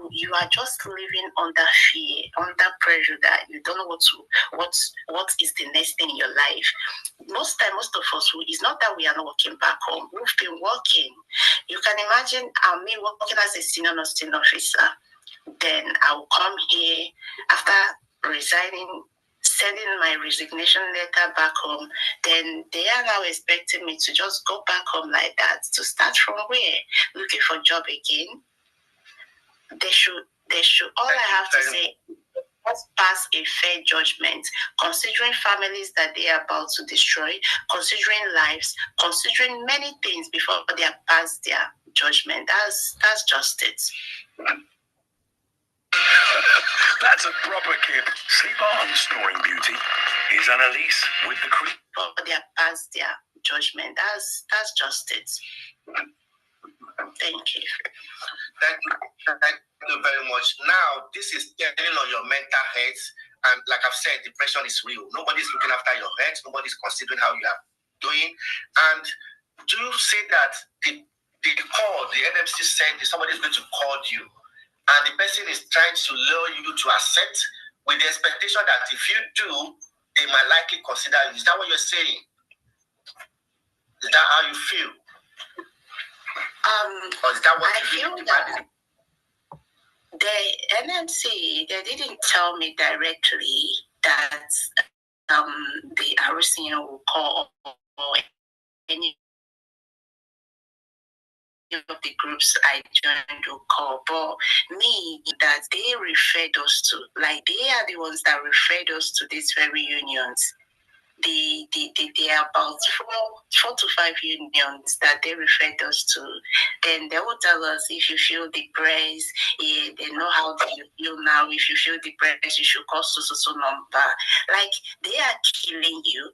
are just living under fear, under pressure that you don't know what is the next thing in your life. Most of us, it's not that we are not working back home. We've been working. You can imagine me working as a senior nursing officer. Then I will come here after resigning, sending my resignation letter back home. Then they are now expecting me to just go back home like that, to start from where? Looking for a job again. they should. All I have to say, let's pass a fair judgment, considering families that they are about to destroy, considering lives, considering many things before they have passed their judgment. That's just it. That's a proper kid. Sleep on, snoring beauty. Here's Annalise with the creep. Before they have passed their judgment. That's just it. Thank you. Thank you very much. Now, this is getting on your mental health. And like I've said, depression is real. Nobody's looking after your health. Nobody's considering how you are doing. And do you say that the NMC said somebody's going to call you, and the person is trying to lure you to accept with the expectation that if you do, they might likely consider you? Is that what you're saying? Is that how you feel? Or is that what I feel that the NMC, they didn't tell me directly that the RCN will call or any of the groups I joined will call, but me, that they referred us to, like they are the ones that referred us to these very unions. They are about 4 to 5 unions that they referred us to. Then they will tell us, if you feel depressed, they know how you feel now. If you feel depressed, you should call so number. Like, they are killing you.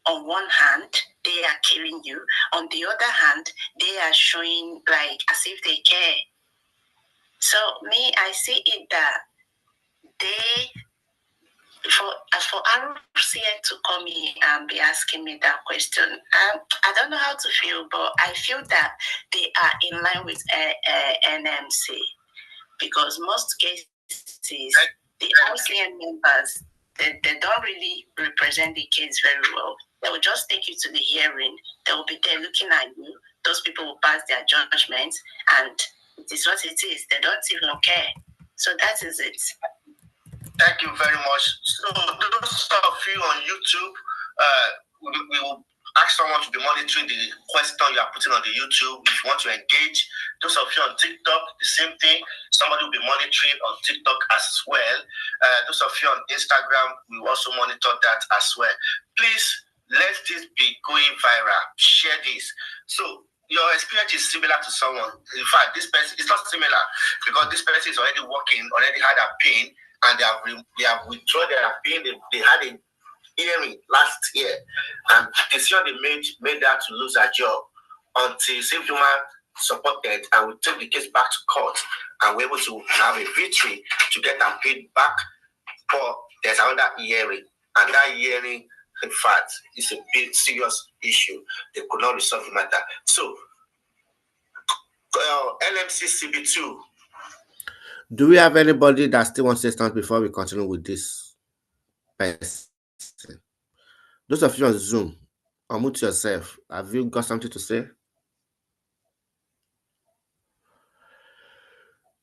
On one hand, they are killing you. On the other hand, they are showing like as if they care. So me, I see it that for RCN to come in and be asking me that question, I don't know how to feel, but I feel that they are in line with NMC, because most cases, the RCN members, they don't really represent the case very well. They will just take you to the hearing. They will be there looking at you. Those people will pass their judgment, and it is what it is. They don't even care. So that is it. Thank you very much. So those of you on YouTube, we will ask someone to be monitoring the question you are putting on the YouTube. If you want to engage, those of you on TikTok, the same thing. Somebody will be monitoring on TikTok as well. Those of you on Instagram, we will also monitor that as well. Please, let this be going viral. Share this. So your experience is similar to someone. In fact, this person is not similar, because this person is already working, already had a pain, and they have withdrawn their pain. They had a hearing last year, and the decision they made that to lose their job until Save Human supported, and we took the case back to court, and we're able to have a victory to get them paid back. For there's another hearing, and that hearing, in fact, is a big serious issue. They could not resolve the matter. So, NMC CB2. Do we have anybody that still wants to say something before we continue with this person? Those of you on Zoom, unmute yourself. Have you got something to say?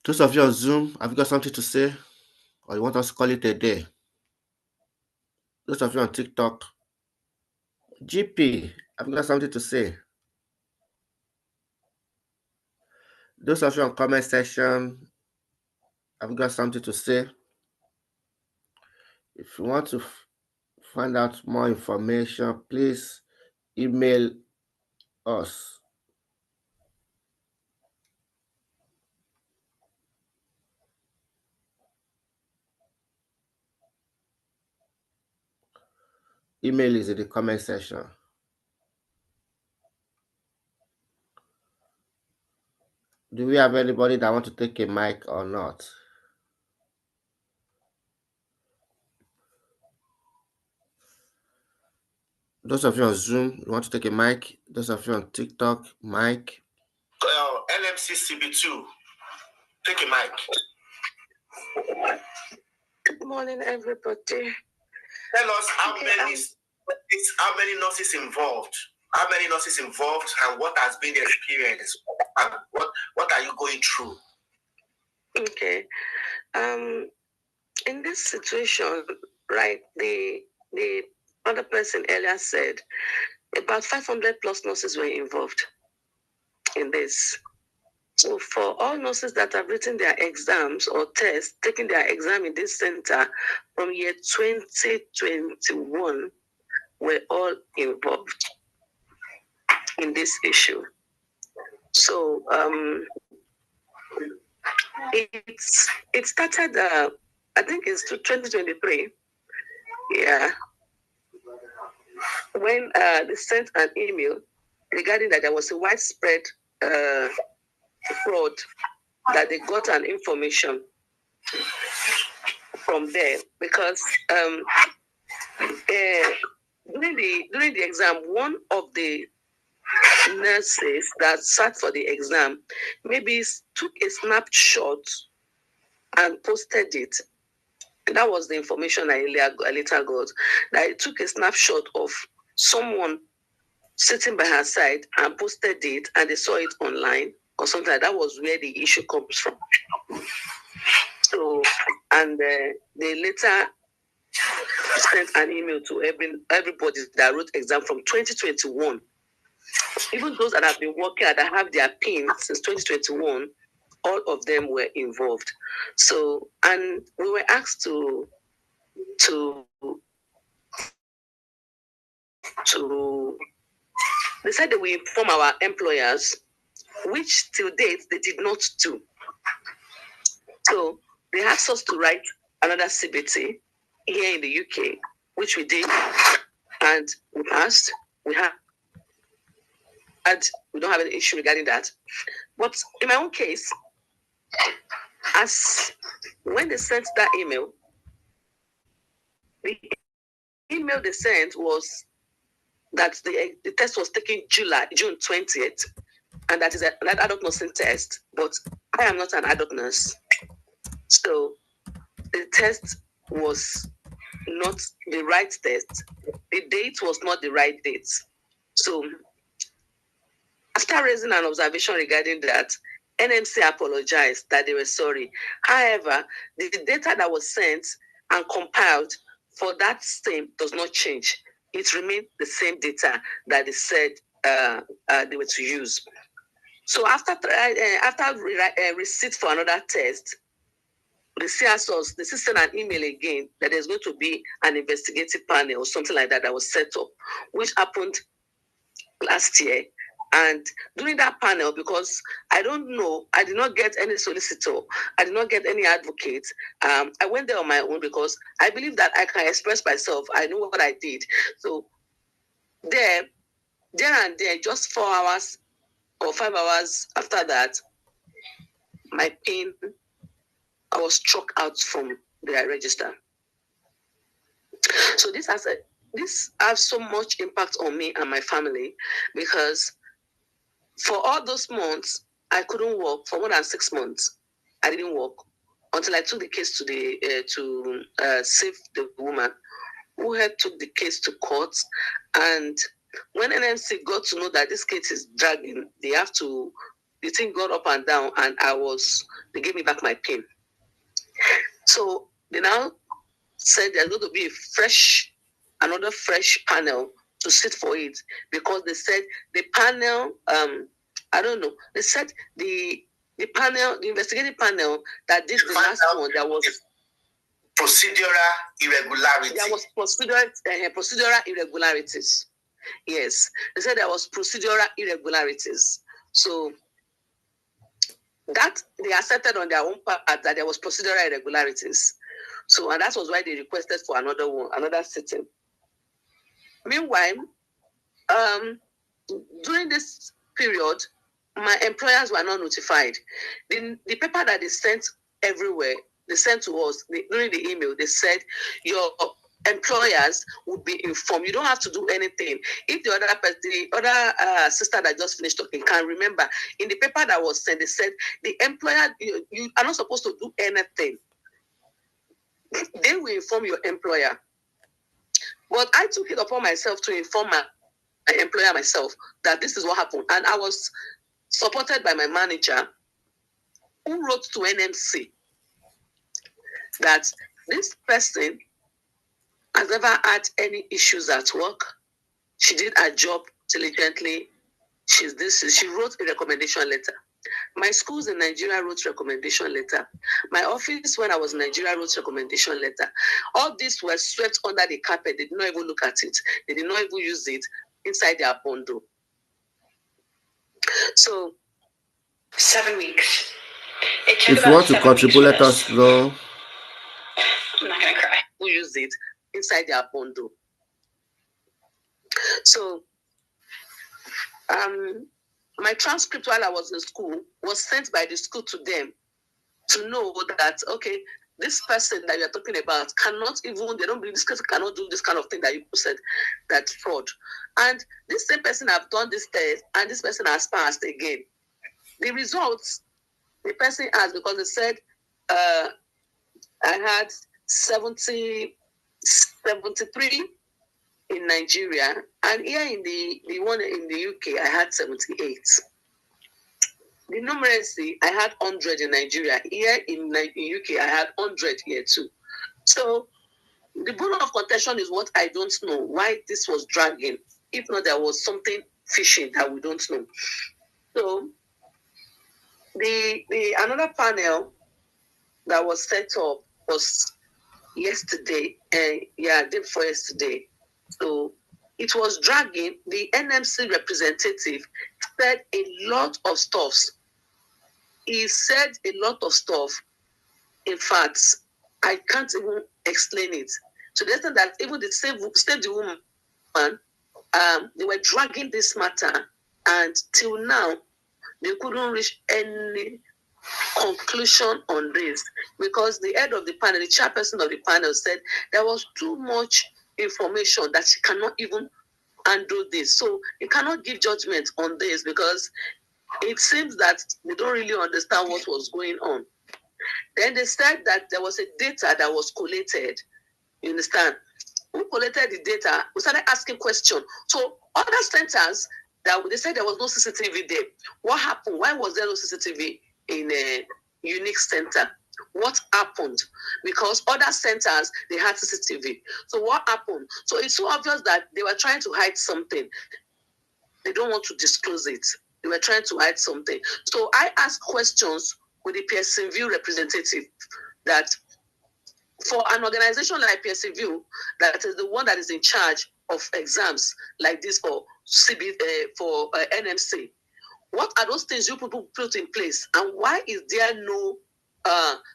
Those of you on Zoom, have you got something to say? Or you want us to call it a day? Those of you on TikTok, GP, have you got something to say? Those of you on comment section, have you got something to say? If you want to find out more information, please email us. Email is in the comment section. Do we have anybody that want to take a mic or not? Those of you on Zoom, you want to take a mic? Those of you on TikTok, mic. NMC CB2, take a mic. Good morning, everybody. Tell us how many nurses involved. How many nurses involved, and what has been the experience? And what are you going through? Okay. In this situation, right, the other person earlier said about 500 plus nurses were involved in this. So for all nurses that have written their exams or tests, taking their exam in this center from year 2021, were all involved in this issue. So it started, I think it's 2023, yeah, when they sent an email regarding that there was a widespread fraud, that they got an information from there, because during the exam, one of the nurses that sat for the exam maybe took a snapshot and posted it. And that was the information I later got. That I took a snapshot of someone sitting by her side and posted it, and they saw it online or something like that. That was where the issue comes from. So, and they later sent an email to everybody that wrote exam from 2021. Even those that have been working, that have their PIN since 2021, all of them were involved. So, and we were asked to they said that we inform our employers, which till date they did not do. So they asked us to write another CBT here in the UK, which we did, and we passed. We don't have any issue regarding that. But in my own case, as when they sent that email, the email they sent was that the test was taken June 20th, and that is an adult nursing test, but I am not an adult nurse. So the test was not the right test. The date was not the right date. So after raising an observation regarding that, NMC apologized that they were sorry. However, the data that was sent and compiled for that same does not change. It remained the same data that they said they were to use. So after receipt for another test, the CSOs, they sent an email again that there's going to be an investigative panel or something like that that was set up, which happened last year. And during that panel, because I don't know, I did not get any solicitor, I did not get any advocate. I went there on my own because I believe that I can express myself. I know what I did. So there and there, just 4 hours or 5 hours after that, my PIN, I was struck out from the register. So this has so much impact on me and my family, because for all those months, I couldn't work. For more than 6 months, I didn't work until I took the case to save the woman who had took the case to court. And when NMC got to know that this case is dragging, the thing got up and down, and they gave me back my PIN. So they now said there's going to be another fresh panel to sit for it, because they said the panel, I don't know, they said the panel, the investigative panel that did the last one, there was procedural irregularities. There was procedural irregularities. Yes, they said there was procedural irregularities. So that they accepted on their own part that there was procedural irregularities. So, and that was why they requested for another sitting. Meanwhile, during this period, my employers were not notified. The paper that they sent everywhere, they sent to us during the email, they said your employers would be informed. You don't have to do anything. If the other sister that just finished talking can remember, in the paper that was sent, they said the employer, you are not supposed to do anything. They will inform your employer. But I took it upon myself to inform my employer myself that this is what happened. And I was supported by my manager, who wrote to NMC that this person has never had any issues at work. She did her job diligently. She wrote a recommendation letter My schools in Nigeria wrote recommendation letter. My office, when I was in Nigeria, wrote recommendation letter. All these were swept under the carpet. They did not even look at it. They did not even use it inside their bundle. So, 7 weeks. If you want to contribute, let us know. I'm not going to cry. Who use it inside their bundle. So, my transcript while I was in school was sent by the school to them to know that, okay, this person that you're talking about cannot even, they don't believe this person cannot do this kind of thing that you said, that's fraud. And this same person have done this test and this person has passed again. The results, the person asked because they said, I had 73 in Nigeria, and here in the one in the UK, I had 78. The numeracy, I had 100 in Nigeria. Here in UK, I had 100 here too. So the bone of contention is what I don't know, why this was dragging. If not, there was something fishy that we don't know. So the another panel that was set up was yesterday, day before yesterday. So it was dragging. The NMC representative said a lot of stuff. He said a lot of stuff. In fact, I can't even explain it. So the extent that even the Save the Woman, they were dragging this matter, and till now, they couldn't reach any conclusion on this because the head of the panel, the chairperson of the panel, said there was too much information that she cannot even handle this. So you cannot give judgment on this because it seems that they don't really understand what was going on. Then they said that there was a data that was collated. You understand? Who collected the data? We started asking questions. So other centers, that they said there was no CCTV there. What happened? Why was there no CCTV in a unique center? What happened? Because other centers, they had CCTV. So what happened? So it's so obvious that they were trying to hide something. They don't want to disclose it. They were trying to hide something. So I asked questions with the Pearson VUE representative that for an organization like Pearson VUE, that is the one that is in charge of exams like this for NMC, what are those things you people put in place, and why is there no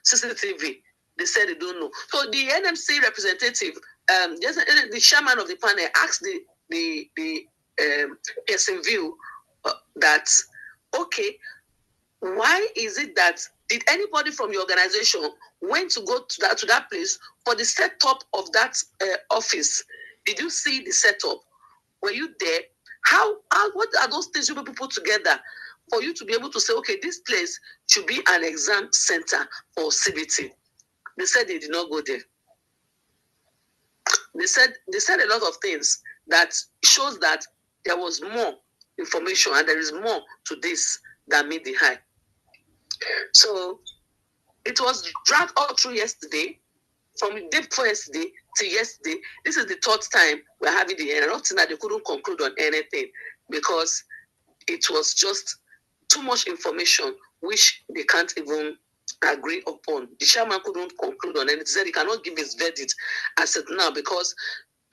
CCTV? They said they don't know. So the NMC representative, the chairman of the panel, asked the Pearson VUE that, okay, why is it that did anybody from your organization went to go to that place for the setup of that office? Did you see the setup? Were you there? What are those things you people put together for you to be able to say, okay, this place should be an exam center for CBT? They said they did not go there. They said a lot of things that shows that there was more information and there is more to this than meet the eye. So it was dragged all through yesterday, from the day before yesterday to yesterday. This is the third time we're having the hearing. Not that they couldn't conclude on anything because it was just too much information which they can't even agree upon. The chairman couldn't conclude on anything. He said he cannot give his verdict as of now because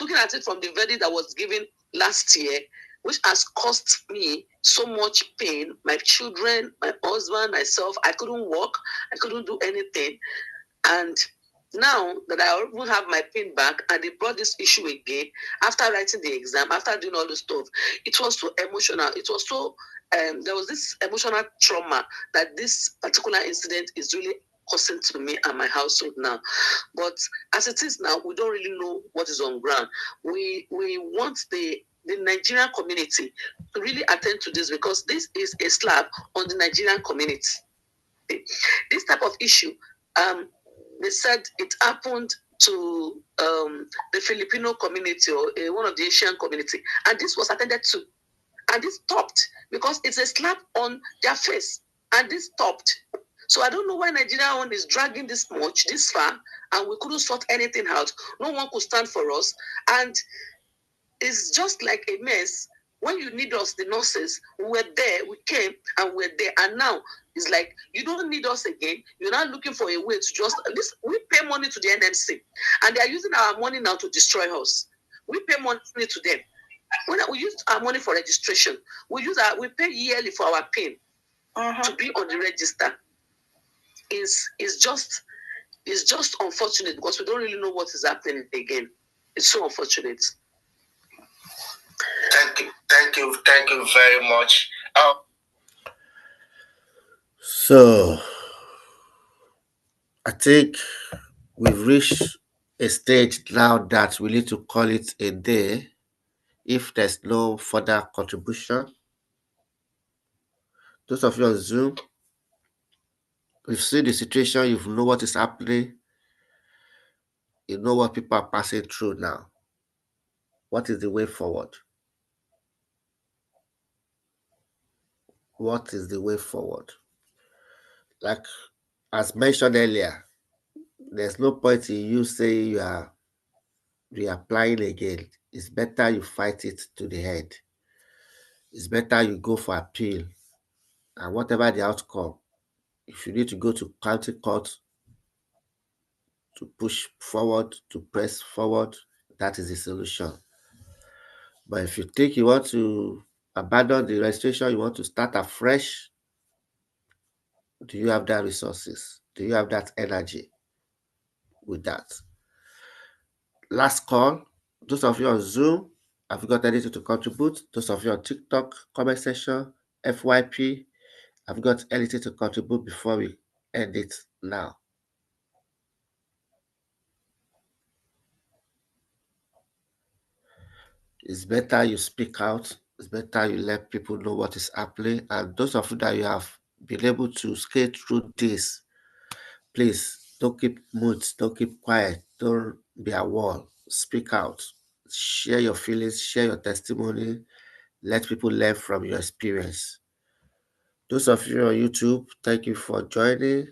looking at it from the verdict that was given last year, which has cost me so much pain, my children, my husband, myself, I couldn't walk, I couldn't do anything. And now that I even have my pin back and they brought this issue again, after writing the exam, after doing all the stuff, it was so emotional. It was so, there was this emotional trauma that this particular incident is really causing to me and my household now. But as it is now, we don't really know what is on ground. We want the Nigerian community to really attend to this because this is a slap on the Nigerian community. This type of issue, they said it happened to the Filipino community or one of the Asian community, and this was attended to, and this stopped because it's a slap on their face, and this stopped. So I don't know why Nigeria is dragging this much, this far, and we couldn't sort anything out. No one could stand for us, and it's just like a mess When you need us, the nurses, we were there, we came and we're there. And now it's like, you don't need us again. You're not looking for a way to just, at least we pay money to the NMC. And they are using our money now to destroy us. We pay money to them. When we use our money for registration, we pay yearly for our PIN to be on the register. It's just unfortunate because we don't really know what is happening again. It's so unfortunate. Thank you very much. So I think we've reached a stage now that we need to call it a day if there's no further contribution. Those of you on Zoom, you've seen the situation, you know what is happening, you know what people are passing through now. What is the way forward? What is the way forward? Like, as mentioned earlier, there's no point in you saying you are reapplying again. It's better you fight it to the head. It's better you go for appeal. And whatever the outcome, if you need to go to county court to push forward, to press forward, that is the solution. But if you think you want to abandon the registration, you want to start afresh, do you have that resources? Do you have that energy with that? Last call. Those of you on Zoom, have you got anything to contribute? Those of you on TikTok, comment section, FYP, have you got anything to contribute before we end it now? It's better you speak out. It's better you let people know what is happening. And those of you that you have been able to skate through this, please don't keep mute, don't keep quiet, don't be a wall. Speak out. Share your feelings, share your testimony. Let people learn from your experience. Those of you on YouTube, thank you for joining.